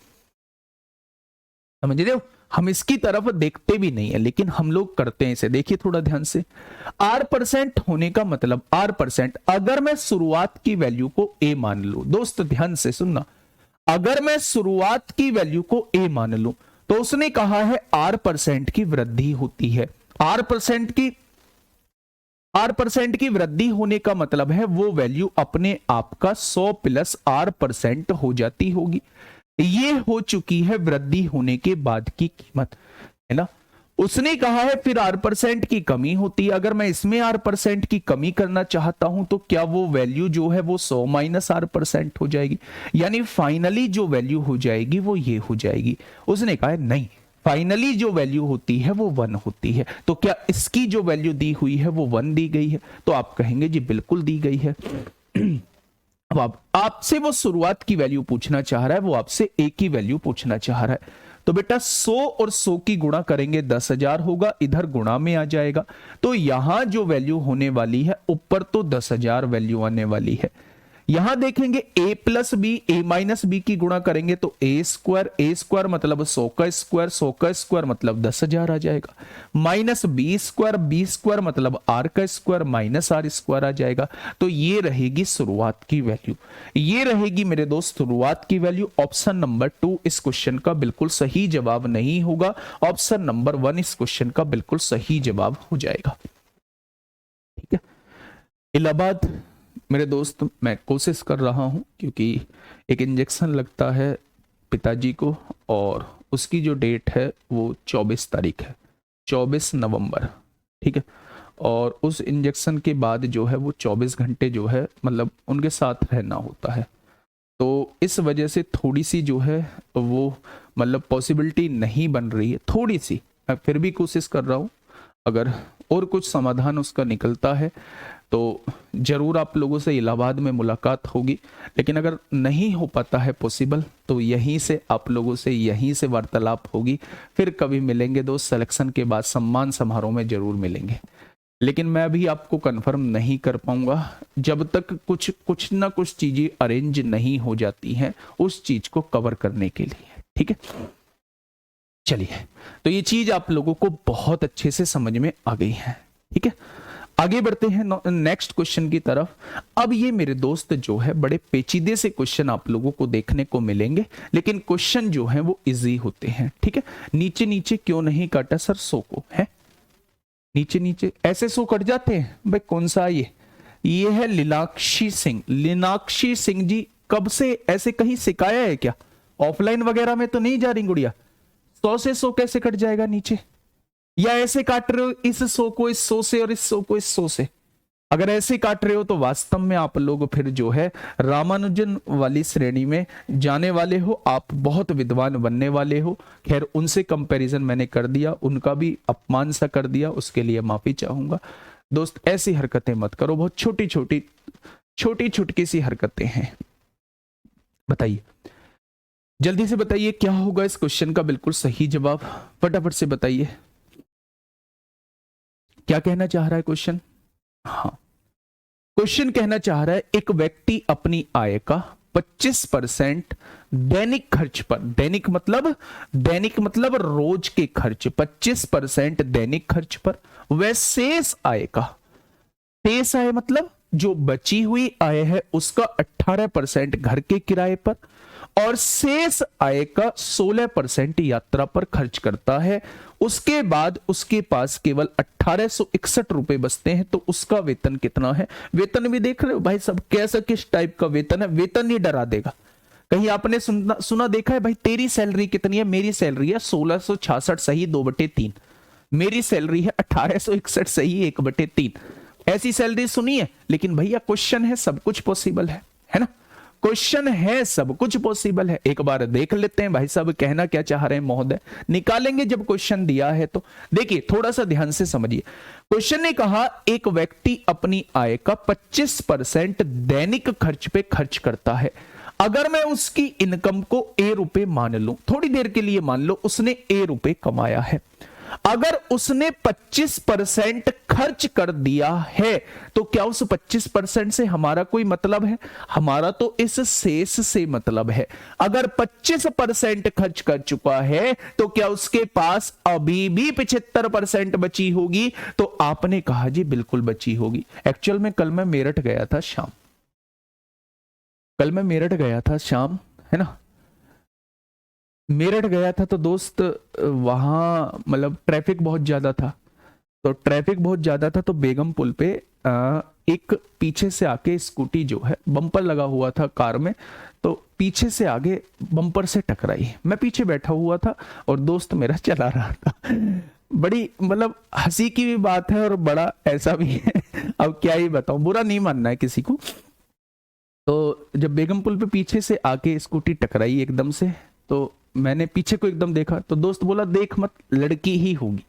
समझ रहे हो, हम इसकी तरफ देखते भी नहीं है लेकिन हम लोग करते हैं इसे। देखिए थोड़ा ध्यान से, R% होने का मतलब R%, अगर मैं शुरुआत की वैल्यू को a मान लूं, दोस्त ध्यान से सुनना, अगर मैं शुरुआत की वैल्यू को a मान लूं तो उसने कहा है R% की वृद्धि होती है। R% की वृद्धि होने का मतलब है वो वैल्यू अपने आप का 100 प्लस R% हो जाती होगी। ये हो चुकी है वृद्धि होने के बाद की कीमत, है ना। उसने कहा है फिर R% की कमी होती है, अगर मैं इसमें R% की कमी करना चाहता हूं तो क्या वो वैल्यू जो है वो 100 माइनस R% हो जाएगी, यानी फाइनली जो वैल्यू हो जाएगी वो ये हो जाएगी। उसने कहा है नहीं, फाइनली जो वैल्यू होती है वो 1 होती है। तो क्या इसकी जो वैल्यू दी हुई है वो 1 दी गई है? तो आप कहेंगे जी बिल्कुल दी गई है। अब आपसे वो शुरुआत की वैल्यू पूछना चाह रहा है, वो आपसे ए की वैल्यू पूछना चाह रहा है। तो बेटा 100 और 100 की गुणा करेंगे 10,000 होगा, इधर गुणा में आ जाएगा। तो यहां जो वैल्यू होने वाली है ऊपर तो 10,000 वैल्यू आने वाली है। यहां देखेंगे a plus B, a minus B की गुणा करेंगे तो a स्क्वायर मतलब 100 का स्क्वायर, 100 का स्क्वायर मतलब 10,000 आ जाएगा, माइनस बी स्क्वायर मतलब r का स्क्वायर माइनस r स्क्वायर आ जाएगा। तो ये रहेगी शुरुआत की वैल्यू, ये रहेगी मेरे दोस्त शुरुआत की वैल्यू। ऑप्शन नंबर 2 इस क्वेश्चन का बिल्कुल सही जवाब नहीं होगा, ऑप्शन नंबर 1 इस क्वेश्चन का बिल्कुल सही जवाब हो जाएगा। ठीक है, इलाहाबाद मेरे दोस्त मैं कोशिश कर रहा हूं क्योंकि एक इंजेक्शन लगता है पिताजी को और उसकी जो डेट है वो 24 तारीख है, 24 नवंबर। ठीक है, और उस इंजेक्शन के बाद जो है वो 24 घंटे जो है मतलब उनके साथ रहना होता है। तो इस वजह से थोड़ी सी जो है वो मतलब पॉसिबिलिटी नहीं बन रही है, थोड़ी सी। मैं फिर भी कोशिश कर रहा हूँ, अगर और कुछ समाधान उसका निकलता है तो जरूर आप लोगों से इलाहाबाद में मुलाकात होगी। लेकिन अगर नहीं हो पाता है पॉसिबल तो यहीं से आप लोगों से यहीं से वार्तालाप होगी। फिर कभी मिलेंगे दोस्त, सिलेक्शन के बाद सम्मान समारोह में जरूर मिलेंगे। लेकिन मैं भी आपको कंफर्म नहीं कर पाऊंगा जब तक कुछ ना कुछ चीजें अरेंज नहीं हो जाती हैं उस चीज को कवर करने के लिए। ठीक है, चलिए, तो ये चीज आप लोगों को बहुत अच्छे से समझ में आ गई है। ठीक है, आगे बढ़ते हैं नेक्स्ट क्वेश्चन की तरफ। अब ये मेरे दोस्त जो है बड़े पेचीदे से क्वेश्चन आप लोगों को देखने को मिलेंगे, लेकिन क्वेश्चन जो है वो इजी होते हैं। ठीक है, नीचे नीचे क्यों नहीं काटा सर सो को, है नीचे नीचे ऐसे सो कट जाते हैं भाई। कौन सा ये है लीनाक्षी सिंह। लीनाक्षी सिंह जी कब से ऐसे कहीं सिखाया है क्या? ऑफलाइन वगैरह में तो नहीं जा रही गुड़िया? 100 से 100 कैसे कट जाएगा नीचे? या ऐसे काट रहे हो इस 100 को इस 100 से और इस 100 को इस 100 से? अगर ऐसे काट रहे हो तो वास्तव में आप लोग फिर जो है रामानुजन वाली श्रेणी में जाने वाले हो, आप बहुत विद्वान बनने वाले हो। खैर उनसे कंपैरिजन मैंने कर दिया, उनका भी अपमान सा कर दिया, उसके लिए माफी चाहूंगा। दोस्त ऐसी हरकतें मत करो, बहुत छोटी छुटकी सी हरकतें हैं। बताइए जल्दी से बताइए क्या होगा इस क्वेश्चन का बिल्कुल सही जवाब, फटाफट से बताइए क्या कहना चाह रहा है क्वेश्चन। हाँ, क्वेश्चन कहना चाह रहा है एक व्यक्ति अपनी आय का 25% दैनिक खर्च पर, दैनिक मतलब रोज के खर्च, 25% दैनिक खर्च पर वह शेष आय का, शेष आय मतलब जो बची हुई आय है उसका 18% घर के किराए पर और शेष आय का 16% यात्रा पर खर्च करता है। उसके बाद उसके पास केवल 1861 रुपए बचते हैं। तो उसका वेतन कितना है? वेतन भी देख रहे हो भाई सब, कैसा किस टाइप का वेतन है? वेतन ही डरा देगा। कहीं आपने सुना देखा है भाई तेरी सैलरी कितनी है? मेरी सैलरी है 1666 सही 2/3, मेरी सैलरी है 1861 सही 1/3। ऐसी सैलरी सुनी है? लेकिन भैया क्वेश्चन है सब कुछ पॉसिबल है ना? क्वेश्चन है सब कुछ पॉसिबल है। एक बार देख लेते हैं भाई साहब कहना क्या चाह रहे हैं महोदय, निकालेंगे जब क्वेश्चन दिया है तो। देखिए थोड़ा सा ध्यान से समझिए, क्वेश्चन ने कहा एक व्यक्ति अपनी आय का 25% दैनिक खर्च पे खर्च करता है। अगर मैं उसकी इनकम को ए रुपए मान लूं, थोड़ी देर के लिए मान लो उसने ए रुपए कमाया है, अगर उसने 25% खर्च कर दिया है तो क्या उस 25% से हमारा कोई मतलब है? हमारा तो इस शेष से मतलब है। अगर 25% खर्च कर चुका है तो क्या उसके पास अभी भी 75% बची होगी? तो आपने कहा जी बिल्कुल बची होगी। एक्चुअल में कल मैं मेरठ गया था शाम, है ना। मेरठ गया था तो दोस्त वहां मतलब ट्रैफिक बहुत ज्यादा था। तो बेगम पुल पे एक पीछे से आके स्कूटी जो है, बम्पर लगा हुआ था कार में, तो पीछे से आगे बम्पर से टकराई। मैं पीछे बैठा हुआ था और दोस्त मेरा चला रहा था। बड़ी मतलब हंसी की भी बात है और बड़ा ऐसा भी है। अब क्या ही बताऊं, बुरा नहीं मानना है किसी को। तो जब बेगम पुल पे पीछे से आके स्कूटी टकराई एकदम से, तो मैंने पीछे को एकदम देखा तो दोस्त बोला देख मत, लड़की ही होगी।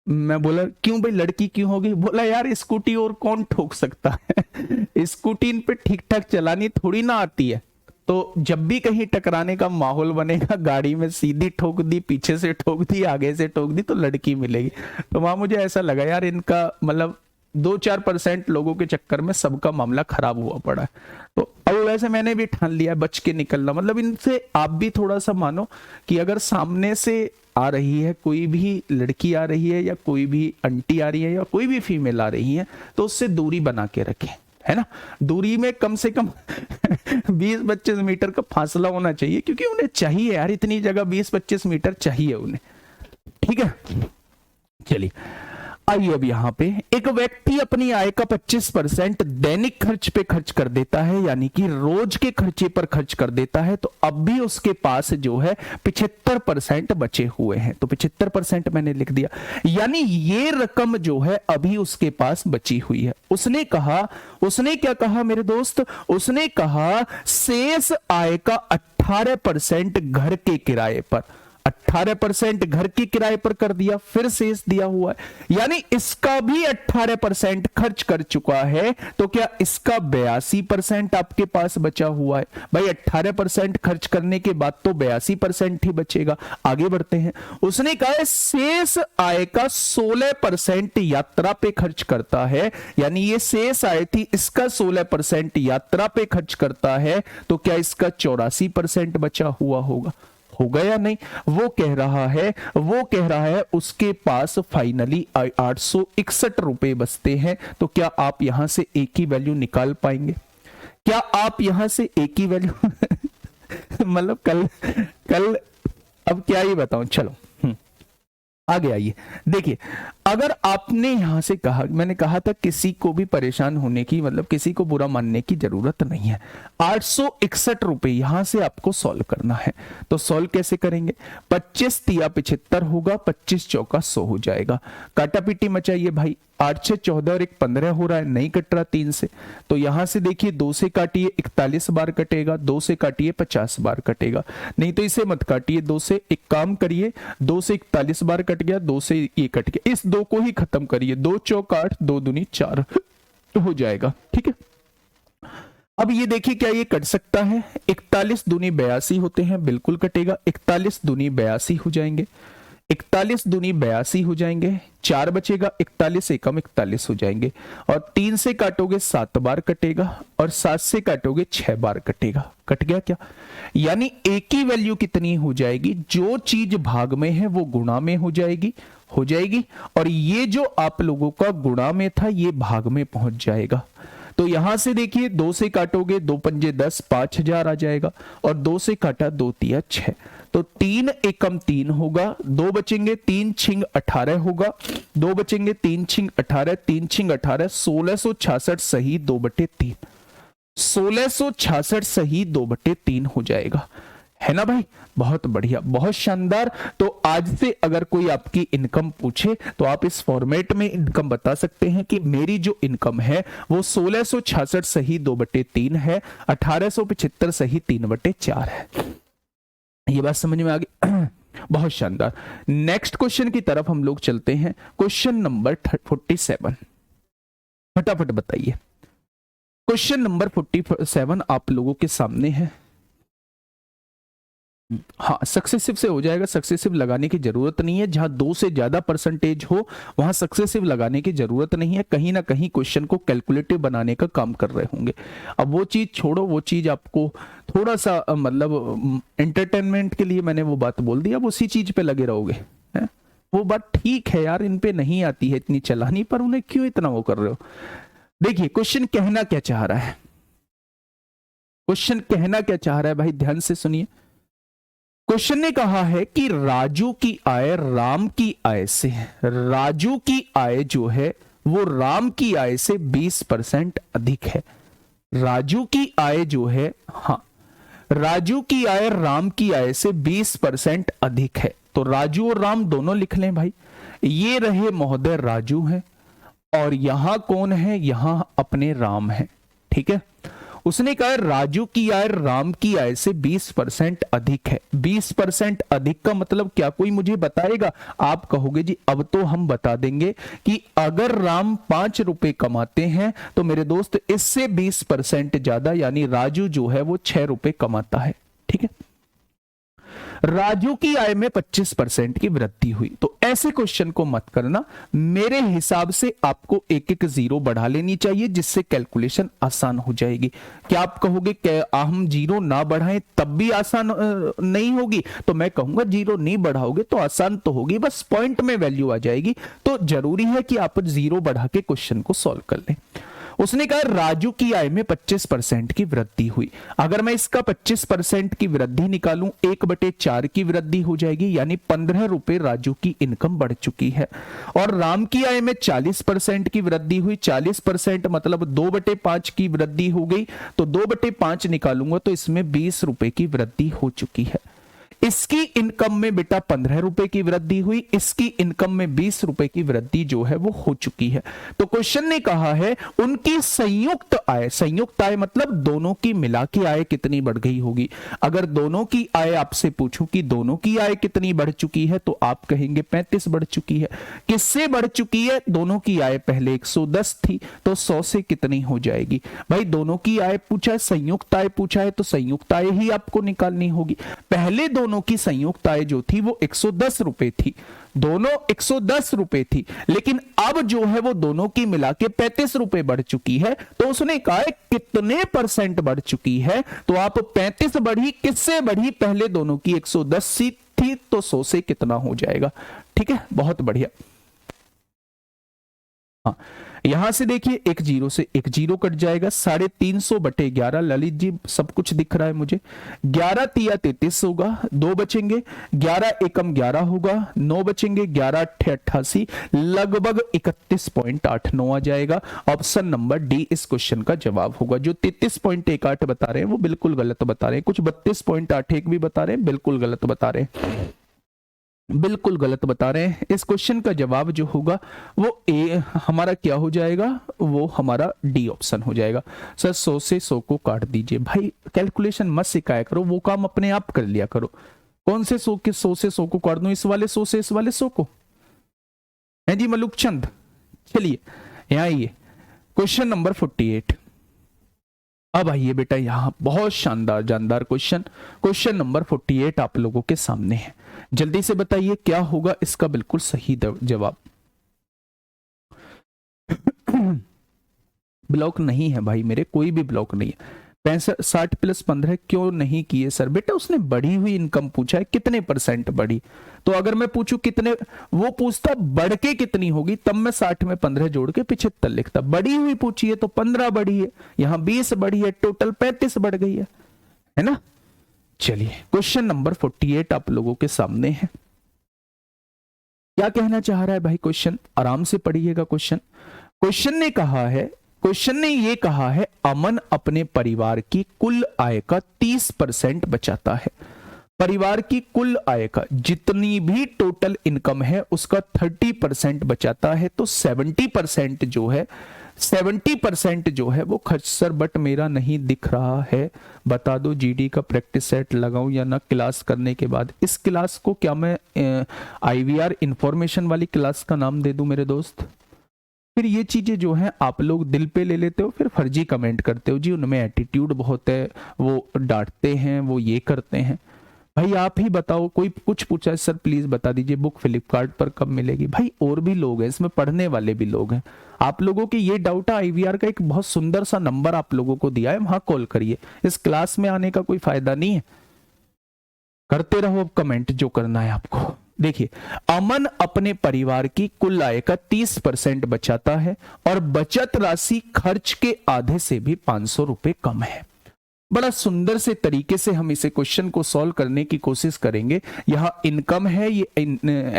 मैं बोला क्यों भाई, लड़की क्यों होगी? बोला यार स्कूटी और कौन ठोक सकता है। स्कूटी इन पे ठीक ठाक चलानी थोड़ी ना आती है। तो जब भी कहीं टकराने का माहौल बनेगा, गाड़ी में सीधी ठोक दी, पीछे से ठोक दी, आगे से ठोक दी, तो लड़की मिलेगी। तो वहां मुझे ऐसा लगा यार इनका मतलब 2-4% लोगों के चक्कर में सबका मामला खराब हुआ पड़ा है। तो अब वैसे मैंने भी ठान लिया बच के निकलना। मतलब इनसे आप भी थोड़ा सा मानो कि अगर सामने से आ रही है, कोई भी लड़की आ रही है या कोई भी आंटी आ रही है या कोई भी फीमेल आ रही है, तो उससे दूरी बना के रखें, है ना। दूरी में कम से कम 20-25 मीटर का फासला होना चाहिए, क्योंकि उन्हें चाहिए यार इतनी जगह, 20-25 मीटर चाहिए उन्हें। ठीक है, चलिए आइए अब यहां पे एक व्यक्ति अपनी आय का 25% दैनिक खर्च पे खर्च कर देता है, यानी कि रोज के खर्चे पर खर्च कर देता है, तो अब भी उसके पास जो है 75% बचे हुए हैं। तो 75% मैंने लिख दिया, यानी ये रकम जो है अभी उसके पास बची हुई है। उसने क्या कहा मेरे दोस्त? उसने कहा शेष आय का 18% घर के किराए पर, 18% घर के किराए पर कर दिया, फिर शेष दिया हुआ है, यानी इसका भी 18% खर्च कर चुका है। तो क्या इसका 82% आपके पास बचा हुआ है? भाई 18% खर्च करने के बाद तो 82% ही बचेगा। आगे बढ़ते हैं। उसने कहा शेष आय का 16% यात्रा पे खर्च करता है, यानी ये शेष आय थी, इसका 16% यात्रा पे खर्च करता है, तो क्या इसका 84% बचा हुआ होगा या नहीं? वो कह रहा है उसके पास फाइनली 861 रुपए बचते हैं। तो क्या आप यहां से एक ही वैल्यू निकाल पाएंगे? क्या आप यहां से एक ही वैल्यू मतलब कल अब क्या ही बताऊं, चलो आगे आइए। देखिए, अगर आपने यहां से कहा, मैंने कहा था किसी को भी परेशान होने की, मतलब किसी को बुरा मानने की जरूरत नहीं है। 861 रुपए यहां से आपको सॉल्व करना है। तो सॉल्व कैसे करेंगे? 25 तिया 75 होगा, 25 चौका 100 हो जाएगा। काटा पीटी मचाइए भाई, 8 6 14 और 1 15 हो रहा है, नहीं कट रहा 3 से। तो यहां से देखिए 2 से काटिए 41 बार कटेगा, 2 से काटिए 50 बार कटेगा, नहीं तो इसे मत काटिए। 2 से एक काम करिए, 2 से 41 बार कट गया, 2 से ये कट गया, इस 2 को ही खत्म करिए। 2 चौक 8, 2 दूनी 4 हो जाएगा। ठीक है, अब ये देखिए क्या ये कट सकता है? 41 दूनी 82 होते हैं, बिल्कुल कटेगा। 41 दूनी 82 हो जाएंगे, 41 दूनी 82 हो जाएंगे, 4 बचेगा, 41 एकम 41 हो जाएंगे। और 3 से काटोगे 7 बार कटेगा, और 7 से काटोगे 6 बार कटेगा। कट गया क्या? यानी एक ही वैल्यू कितनी हो जाएगी? जो चीज भाग में है वो गुणा में हो जाएगी, और ये जो आप लोगों का गुणा में था ये भाग में पहुंच जाएगा। तो यहां से देखिए 2 से काटोगे 2 पंजे 10, 5000 आ जाएगा, और 2 से काटा 2 तिया 6, तो 3 एकम 3 होगा, 2 बचेंगे, 3 छिंग 18 होगा, 2 बचेंगे, 3 छिंग 18, 3 छिंग 18, 1666 सही 2/3, 1666 सही 2/3 हो जाएगा, है ना भाई? बहुत बढ़िया, बहुत शानदार। तो आज से अगर कोई आपकी इनकम पूछे तो आप इस फॉर्मेट में इनकम बता सकते हैं कि मेरी जो इनकम है वो 1666 सही 2/3 है, 1875 सही 3/4 है। ये बात समझ में आ गई? बहुत शानदार। नेक्स्ट क्वेश्चन की तरफ हम लोग चलते हैं। क्वेश्चन नंबर 47, फटाफट बताइए। क्वेश्चन नंबर 47 आप लोगों के सामने है। हाँ, सक्सेसिव से हो जाएगा, सक्सेसिव लगाने की जरूरत नहीं है। जहां 2 से ज्यादा परसेंटेज हो वहां सक्सेसिव लगाने की जरूरत नहीं है, कहीं ना कहीं क्वेश्चन को कैलकुलेटिव बनाने का काम कर रहे होंगे। अब वो चीज छोड़ो, वो चीज आपको थोड़ा सा मतलब एंटरटेनमेंट के लिए मैंने वो बात बोल दी, अब उसी चीज पे लगे रहोगे है? वो बात ठीक है यार, इन पे नहीं आती है इतनी चलानी, पर उन्हें क्यों इतना वो कर रहे हो। देखिए क्वेश्चन कहना क्या चाह रहा है, क्वेश्चन कहना क्या चाह रहा है भाई, ध्यान से सुनिए। क्वेश्चन ने कहा है कि राजू की आय राम की आय से, राजू की आय जो है वो राम की आय से 20% अधिक है। राजू की आय जो है, हाँ, राजू की आय राम की आय से 20% अधिक है। तो राजू और राम दोनों लिख लें भाई। ये रहे महोदय राजू हैं, और यहां कौन है, यहां अपने राम है, ठीक है। उसने कहा राजू की आय राम की आय से 20% अधिक है। 20% अधिक का मतलब क्या, कोई मुझे बताएगा? आप कहोगे जी अब तो हम बता देंगे कि अगर राम 5 रुपए कमाते हैं तो मेरे दोस्त इससे 20% ज्यादा, यानी राजू जो है वो 6 रुपए कमाता है, ठीक है। राजू की आय में 25% की वृद्धि हुई। तो ऐसे क्वेश्चन को मत करना, मेरे हिसाब से आपको एक एक जीरो बढ़ा लेनी चाहिए, जिससे कैलकुलेशन आसान हो जाएगी। क्या आप कहोगे कि हम जीरो ना बढ़ाएं तब भी आसान नहीं होगी? तो मैं कहूंगा जीरो नहीं बढ़ाओगे तो आसान तो होगी, बस पॉइंट में वैल्यू आ जाएगी। तो जरूरी है कि आप जीरो बढ़ा के क्वेश्चन को सॉल्व कर लें। उसने कहा राजू की आय में 25% की वृद्धि हुई। अगर मैं इसका 25% की वृद्धि निकालूं, 1/4 की वृद्धि हो जाएगी, यानी 15 रुपए राजू की इनकम बढ़ चुकी है। और राम की आय में 40% की वृद्धि हुई। 40% मतलब 2/5 की वृद्धि हो गई। तो 2/5 निकालूंगा तो इसमें 20 रुपए की वृद्धि हो चुकी है। इसकी इनकम में बेटा 15 रुपए की वृद्धि हुई, इसकी इनकम में 20 रुपए की वृद्धि जो है वो हो चुकी है। तो क्वेश्चन ने कहा है उनकी संयुक्त आय मतलब दोनों की मिला के आय कितनी बढ़ गई होगी। अगर दोनों की आय आपसे पूछूं कि दोनों की आय कितनी बढ़ चुकी है, तो आप कहेंगे 35 बढ़ चुकी है। किससे बढ़ चुकी है? दोनों की आय पहले 110 थी, तो 100 से कितनी हो जाएगी भाई? दोनों की आय पूछा है, संयुक्त आय पूछा है, तो संयुक्त आय ही आपको निकालनी होगी। पहले दोनों की संयुक्त आय जो थी वो 110 रुपए थी, दोनों 110 रुपए थी, लेकिन अब जो है वो दोनों की मिला के 35 रुपए बढ़ चुकी है। तो उसने कहा है कितने परसेंट बढ़ चुकी है, तो आप 35 बढ़ी, किससे बढ़ी? पहले दोनों की 110 थी, तो 100 से कितना हो जाएगा? ठीक है, बहुत बढ़िया। हाँ, यहां से देखिए एक जीरो से एक जीरो कट जाएगा, 350/11। ललित जी सब कुछ दिख रहा है मुझे। 11 तिया 33 होगा, 2 बचेंगे, 11 एकम 11 होगा, 9 बचेंगे, 11 अट्ठे 88, लगभग 31.89 आ जाएगा। ऑप्शन नंबर डी इस क्वेश्चन का जवाब होगा। जो 33.18 बता रहे हैं वो बिल्कुल गलत बता रहे हैं, कुछ 32.81 भी बता रहे हैं, बिल्कुल गलत बता रहे हैं, बिल्कुल गलत बता रहे हैं। इस क्वेश्चन का जवाब जो होगा वो ए हमारा क्या हो जाएगा, वो हमारा डी ऑप्शन हो जाएगा। सर 100 से 100 को काट दीजिए। भाई कैलकुलेशन मत सिखाया करो, वो काम अपने आप कर लिया करो। कौन से 100 से 100 को काट दूं? इस वाले 100 से इस वाले 100 को है जी मलुक चंद। चलिए यहाँ आइए, क्वेश्चन नंबर 48। अब आइए बेटा यहां बहुत शानदार जानदार क्वेश्चन, क्वेश्चन नंबर 48 आप लोगों के सामने है। जल्दी से बताइए क्या होगा इसका बिल्कुल सही जवाब। ब्लॉक नहीं है भाई मेरे, कोई भी ब्लॉक नहीं है। 60 + 15 क्यों नहीं किए सर? बेटा उसने बढ़ी हुई इनकम पूछा है, कितने परसेंट बढ़ी। तो अगर मैं पूछूं कितने, वो पूछता बढ़ के कितनी होगी, तब मैं 60 में 15 जोड़ के 75 लिखता। बढ़ी हुई पूछी है तो 15 बढ़ी है, यहां 20 बढ़ी है, टोटल 35 बढ़ गई है ना। चलिए क्वेश्चन नंबर 48 आप लोगों के सामने है। क्या कहना चाह रहा है भाई क्वेश्चन? आराम से पढ़िएगा क्वेश्चन। क्वेश्चन ने कहा है, क्वेश्चन ने ये कहा है अमन अपने परिवार की कुल आय का 30% बचाता है। परिवार की कुल आय का जितनी भी टोटल इनकम है उसका 30% बचाता है। तो 70% जो है, 70% जो है वो खर्च। सर बट मेरा नहीं दिख रहा है, बता दो जीडी का प्रैक्टिस सेट लगाऊं या ना क्लास करने के बाद। इस क्लास को क्या मैं IVR इंफॉर्मेशन वाली क्लास का नाम दे दूं मेरे दोस्त? फिर ये चीजें जो हैं आप लोग दिल पे ले लेते हो, फिर फर्जी कमेंट करते हो जी उनमें एटीट्यूड बहुत है, वो डांटते हैं, वो ये करते हैं। भाई आप ही बताओ, कोई कुछ पूछा है सर प्लीज बता दीजिए बुक फ्लिपकार्ट पर कब मिलेगी। भाई और भी लोग हैं इसमें, पढ़ने वाले भी लोग हैं। आप लोगों के ये डाउट है, आईवीआर का एक बहुत सुंदर सा नंबर आप लोगों को दिया है, वहां कॉल करिए। इस क्लास में आने का कोई फायदा नहीं है, करते रहो अब कमेंट जो करना है आपको। देखिए, अमन अपने परिवार की कुल आय का 30% बचाता है और बचत राशि खर्च के आधे से भी 500 रुपए कम है। बड़ा सुंदर से तरीके से हम इसे क्वेश्चन को सॉल्व करने की कोशिश करेंगे। यहां इनकम है, ये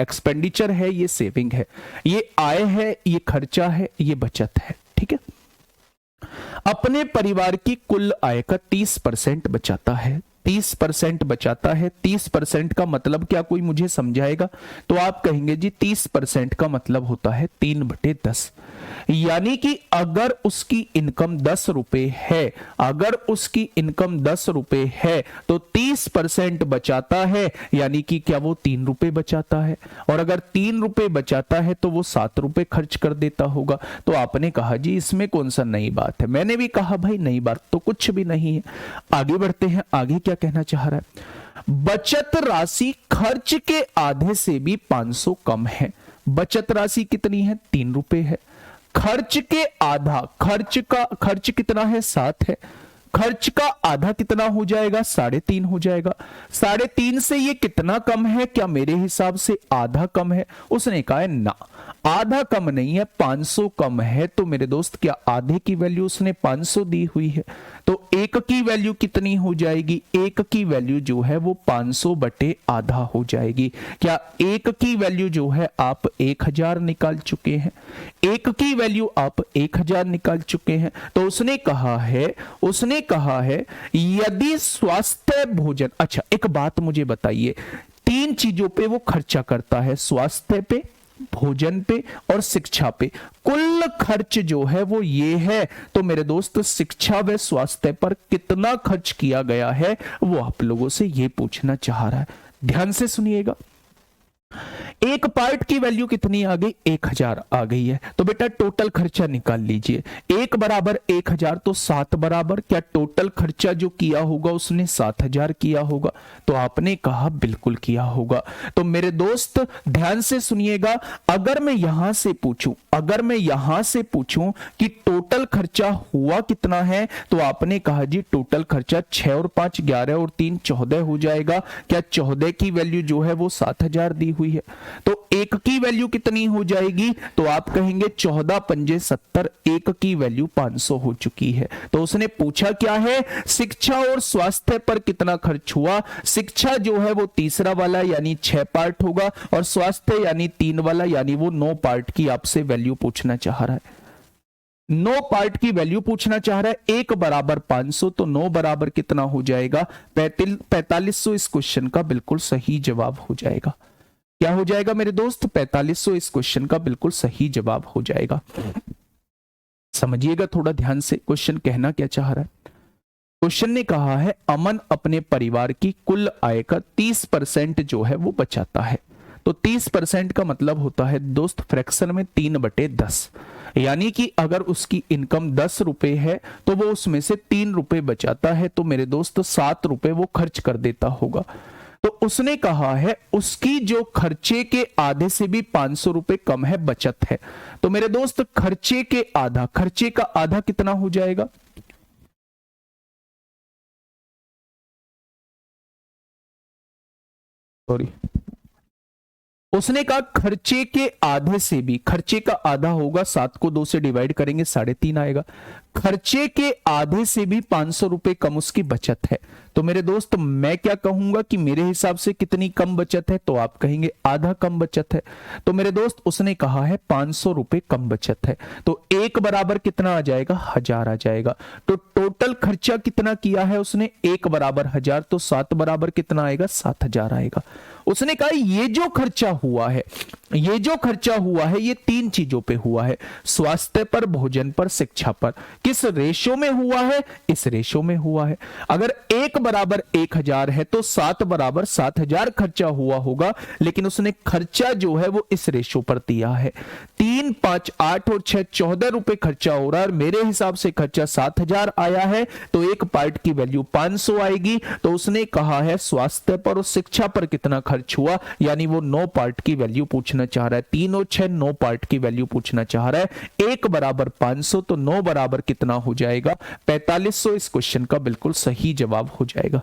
एक्सपेंडिचर है, ये सेविंग है, ये आय है, ये खर्चा है, ये बचत है। ठीक है, अपने परिवार की कुल आय का 30% बचाता है। 30% बचाता है, 30% का मतलब क्या, कोई मुझे समझाएगा? तो आप कहेंगे जी 30% का मतलब होता है 3/10। यानी कि अगर उसकी इनकम 10 रुपए है, अगर उसकी इनकम 10 रुपए है तो 30% बचाता है, यानी कि क्या वो 3 रुपए बचाता है। और अगर 3 रुपए बचाता है तो वो 7 रुपए खर्च कर देता होगा। तो आपने कहा जी इसमें कौन सा नई बात है? मैंने भी कहा भाई नई बात तो कुछ भी नहीं है। आगे बढ़ते हैं, आगे क्या कहना चाह रहा है? बचत राशि खर्च के आधे से भी 500 कम है। बचत राशि कितनी है? 3 रुपए है। खर्च के आधा, खर्च कितना है? 7 है। खर्च का आधा कितना हो जाएगा? 3.5 हो जाएगा। 3.5 से ये कितना कम है? क्या मेरे हिसाब से आधा कम है? उसने कहा है ना, आधा कम नहीं है, 500 कम है। तो मेरे दोस्त क्या आधे की वैल्यू उसने 500 दी हुई है, तो एक की वैल्यू कितनी हो जाएगी? एक की वैल्यू जो है वो 500 बटे आधा हो जाएगी। क्या एक की वैल्यू जो है आप 1000 निकाल चुके हैं? एक की वैल्यू आप 1000 निकाल चुके हैं। तो उसने कहा है यदि स्वास्थ्य भोजन, अच्छा एक बात मुझे बताइए, 3 चीजों पे वो खर्चा करता है, स्वास्थ्य पे, भोजन पे और शिक्षा पे। कुल खर्च जो है वो ये है। तो मेरे दोस्त शिक्षा व स्वास्थ्य पर कितना खर्च किया गया है वो आप लोगों से ये पूछना चाह रहा है। ध्यान से सुनिएगा। एक पार्ट की वैल्यू कितनी आ गई? 1000 आ गई है। तो बेटा टोटल खर्चा निकाल लीजिए। 1 बराबर 1000 तो 7 बराबर, क्या टोटल खर्चा जो किया होगा उसने 7000 किया होगा? तो आपने कहा बिल्कुल किया होगा। तो मेरे दोस्त ध्यान से सुनिएगा, अगर मैं यहां से पूछूं कि टोटल खर्चा हुआ कितना है, तो आपने कहा जी टोटल खर्चा 6 और 5 11 और 3 14 हो जाएगा। क्या 14 की वैल्यू जो है वो 7000 दी हुई है? तो एक की वैल्यू कितनी हो जाएगी? तो आप कहेंगे 14 पंजे 70, एक की वैल्यू 500 हो चुकी है। तो उसने पूछा क्या है? शिक्षा और स्वास्थ्य पर कितना खर्च हुआ। शिक्षा जो है वो तीसरा वाला यानी 6 पार्ट होगा, और स्वास्थ्य यानी 3 वाला यानी वो 9 पार्ट की आपसे वैल्यू पूछना चाह रहा है। 9 पार्ट की वैल्यू पूछना चाह रहा है। 1 बराबर 500, तो 9 बराबर कितना हो जाएगा? 4500 इस क्वेश्चन का बिल्कुल सही जवाब हो जाएगा। क्या हो जाएगा मेरे दोस्त? 4500 इस क्वेश्चन का बिल्कुल सही जवाब हो जाएगा। समझिएगा थोड़ा ध्यान से, क्वेश्चन कहना क्या चाह रहा है। क्वेश्चन ने कहा है अमन अपने परिवार की कुल आय का 30% जो है वो बचाता है। तो 30% का मतलब होता है दोस्त फ्रैक्शन में 3/10, यानी कि अगर उसकी इनकम 10 रुपए है तो वो उसमें से 3 रुपए बचाता है। तो मेरे दोस्त 7 रुपए वो खर्च कर देता होगा। तो उसने कहा है उसकी जो खर्चे के आधे से भी 500 रुपए कम है, बचत है। तो मेरे दोस्त खर्चे का आधा कितना हो जाएगा? सॉरी, उसने कहा खर्चे के आधे से भी, खर्चे का आधा होगा 7 को 2 से डिवाइड करेंगे 3.5 आएगा। खर्चे के आधे से भी 500 रुपए कम उसकी बचत है। तो मेरे दोस्त मैं क्या कहूंगा कि मेरे हिसाब से कितनी कम बचत है? तो आप कहेंगे आधा कम बचत है। तो मेरे दोस्त उसने कहा है 500 रुपए कम बचत है। तो 1 बराबर कितना आ जाएगा? 1000 आ जाएगा। तो टोटल खर्चा कितना किया है उसने? 1 बराबर 1000, तो 7 बराबर कितना आएगा? 7000 आएगा। उसने कहा ये जो खर्चा हुआ है ये 3 चीजों पे हुआ है, स्वास्थ्य पर, भोजन पर, शिक्षा पर। किस रेशो में हुआ है? इस रेशो में हुआ है। अगर 1 बराबर 1000 है तो 7 बराबर 7000 खर्चा हुआ होगा, लेकिन उसने खर्चा जो है वो इस रेशो पर दिया है। 3, 5, 8 और 6 14 रुपए खर्चा हो रहा है और मेरे हिसाब से खर्चा 7000 आया है, तो एक पार्ट की वैल्यू 500 आएगी। तो उसने कहा है स्वास्थ्य पर और शिक्षा पर कितना खर्च हुआ, यानी वो 9 पार्ट की वैल्यू पूछना चाह रहा है। 3 और 6 9 पार्ट की वैल्यू पूछना चाह रहा है। 1 बराबर 500 तो 9 बराबर कितना हो जाएगा? 4500 इस क्वेश्चन का बिल्कुल सही जवाब हो जाएगा।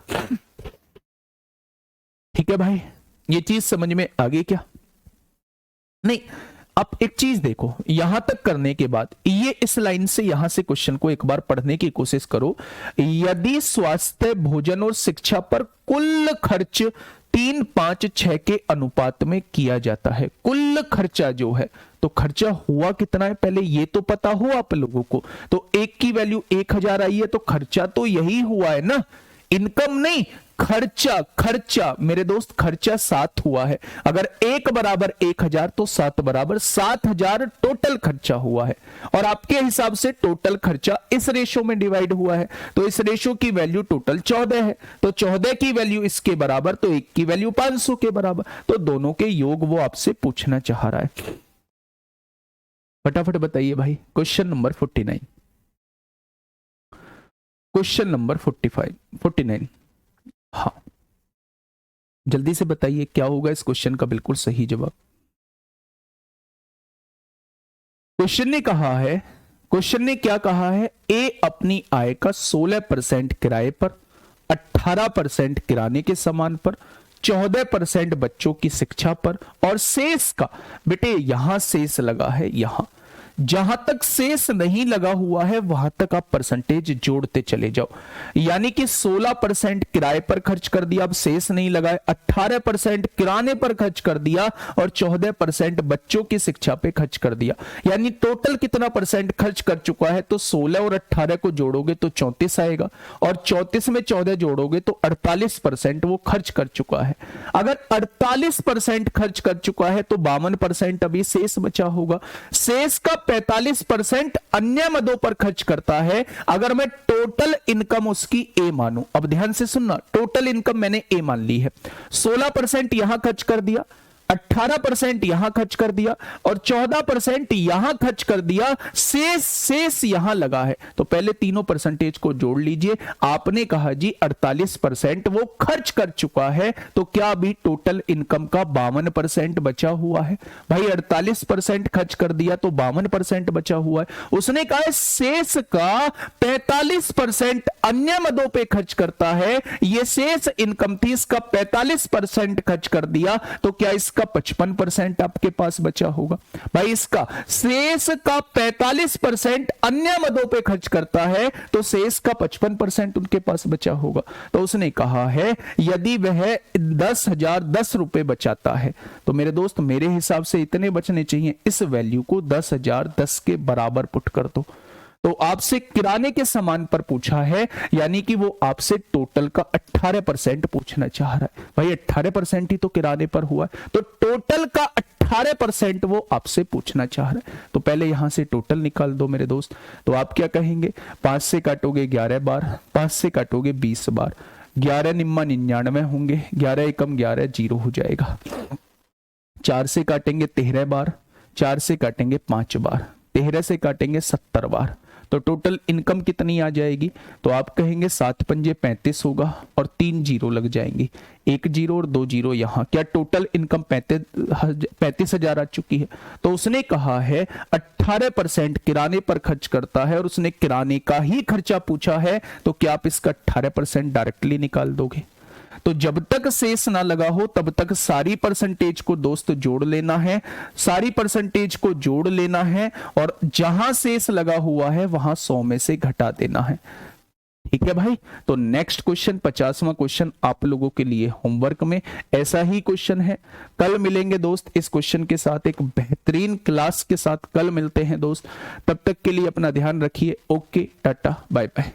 ठीक है भाई, ये चीज समझ में आ गई क्या? नहीं, अब एक चीज देखो, यहां तक करने के बाद ये इस लाइन से यहां से क्वेश्चन को एक बार पढ़ने की कोशिश करो। यदि स्वास्थ्य, भोजन और शिक्षा पर कुल खर्च 3, 5, 6 के अनुपात में किया जाता है, कुल खर्चा जो है, तो खर्चा हुआ कितना है पहले ये तो पता हो आप लोगों को। तो 1 की वैल्यू 1000 आई है, तो खर्चा तो यही हुआ है ना, इनकम नहीं, खर्चा। खर्चा मेरे दोस्त, खर्चा 7 हुआ है। अगर 1 बराबर 1000 तो 7 बराबर 7000 टोटल खर्चा हुआ है। और आपके हिसाब से टोटल खर्चा इस रेशो में डिवाइड हुआ है, तो इस रेशो की वैल्यू टोटल 14 है, तो 14 की वैल्यू इसके बराबर, तो 1 की वैल्यू 500 के बराबर। तो दोनों के योग वो आपसे पूछना चाह रहा है। फटाफट बताइए भाई। Question number 49, question number 49। हाँ, जल्दी से बताइए क्या होगा इस क्वेश्चन का बिल्कुल सही जवाब। क्वेश्चन ने कहा है, क्वेश्चन ने क्या कहा है? ए अपनी आय का 16% किराए पर, 18% किराने के सामान पर, 14% बच्चों की शिक्षा पर और शेष का, बेटे यहां शेष लगा है, यहां जहां तक शेष नहीं लगा हुआ है वहां तक आप परसेंटेज जोड़ते चले जाओ। यानी कि 16% किराए पर खर्च कर दिया, अब शेष नहीं लगा है। 18% किराने पर खर्च कर दिया और 14% बच्चों की शिक्षा पे खर्च कर दिया। यानी टोटल कितना परसेंट खर्च कर चुका है? तो 16 और 18 को जोड़ोगे तो 34 आएगा, और 34 में 14 जोड़ोगे तो 48% वो खर्च कर चुका है। अगर 48% खर्च कर चुका है तो 52% अभी शेष बचा होगा। शेष का 45% अन्य मदों पर खर्च करता है। अगर मैं टोटल इनकम उसकी ए मानूं, अब ध्यान से सुनना, टोटल इनकम मैंने ए मान ली है, 16% यहां खर्च कर दिया, 18% यहां खर्च कर दिया और 14% यहां खर्च कर दिया, शेष यहां लगा है। तो पहले तीनों परसेंटेज को जोड़ लीजिए। आपने कहा जी 48% वो खर्च कर चुका है, तो क्या अभी टोटल इनकम का 52% बचा हुआ है? भाई 48% खर्च कर दिया तो 52% बचा हुआ है। उसने कहा है शेष का 45% अन्य मदों पे खर्च करता है। ये शेष इनकम थी, इसका 45% खर्च कर दिया, तो क्या इसका 55% आपके पास बचा होगा? भाई इसका शेष का 45% अन्य मदों पे खर्च करता है, तो शेष का 55% उनके पास बचा होगा। तो उसने कहा है यदि वह 10,010 रुपए बचाता है, तो मेरे दोस्त मेरे हिसाब से इतने बचने चाहिए। इस वैल्यू को 10,010 के बराबर पुट कर दो। तो आपसे किराने के सामान पर पूछा है, यानी कि वो आपसे टोटल का 18% पूछना चाह रहा है। भाई 18% ही तो किराने पर हुआ है, तो टोटल का 18% वो आपसे पूछना चाह रहा है। तो पहले यहां से टोटल निकाल दो मेरे दोस्त। तो आप क्या कहेंगे? 5 से काटोगे 11 बार, 5 से काटोगे 20 बार, 11 निम्मा 99 होंगे, 11 एकम 11 जीरो हो जाएगा। 4 से काटेंगे 13 बार, 4 से काटेंगे 5 बार, 13 से काटेंगे 70 बार, तो टोटल इनकम कितनी आ जाएगी? तो आप कहेंगे 7 पंजे 35 होगा और 3 जीरो लग जाएंगे, 1 जीरो और 2 जीरो यहां। क्या टोटल इनकम 35,000 आ चुकी है? तो उसने कहा है 18% किराने पर खर्च करता है और उसने किराने का ही खर्चा पूछा है, तो क्या आप इसका 18% डायरेक्टली निकाल दोगे? तो जब तक शेष ना लगा हो तब तक सारी परसेंटेज को दोस्त जोड़ लेना है, सारी परसेंटेज को जोड़ लेना है और जहां शेष लगा हुआ है वहां 100 में से घटा देना है। ठीक है भाई। तो नेक्स्ट क्वेश्चन 50वां क्वेश्चन आप लोगों के लिए होमवर्क में ऐसा ही क्वेश्चन है। कल मिलेंगे दोस्त इस क्वेश्चन के साथ, एक बेहतरीन क्लास के साथ कल मिलते हैं दोस्त। तब तक के लिए अपना ध्यान रखिए। ओके, टाटा, बाय बाय।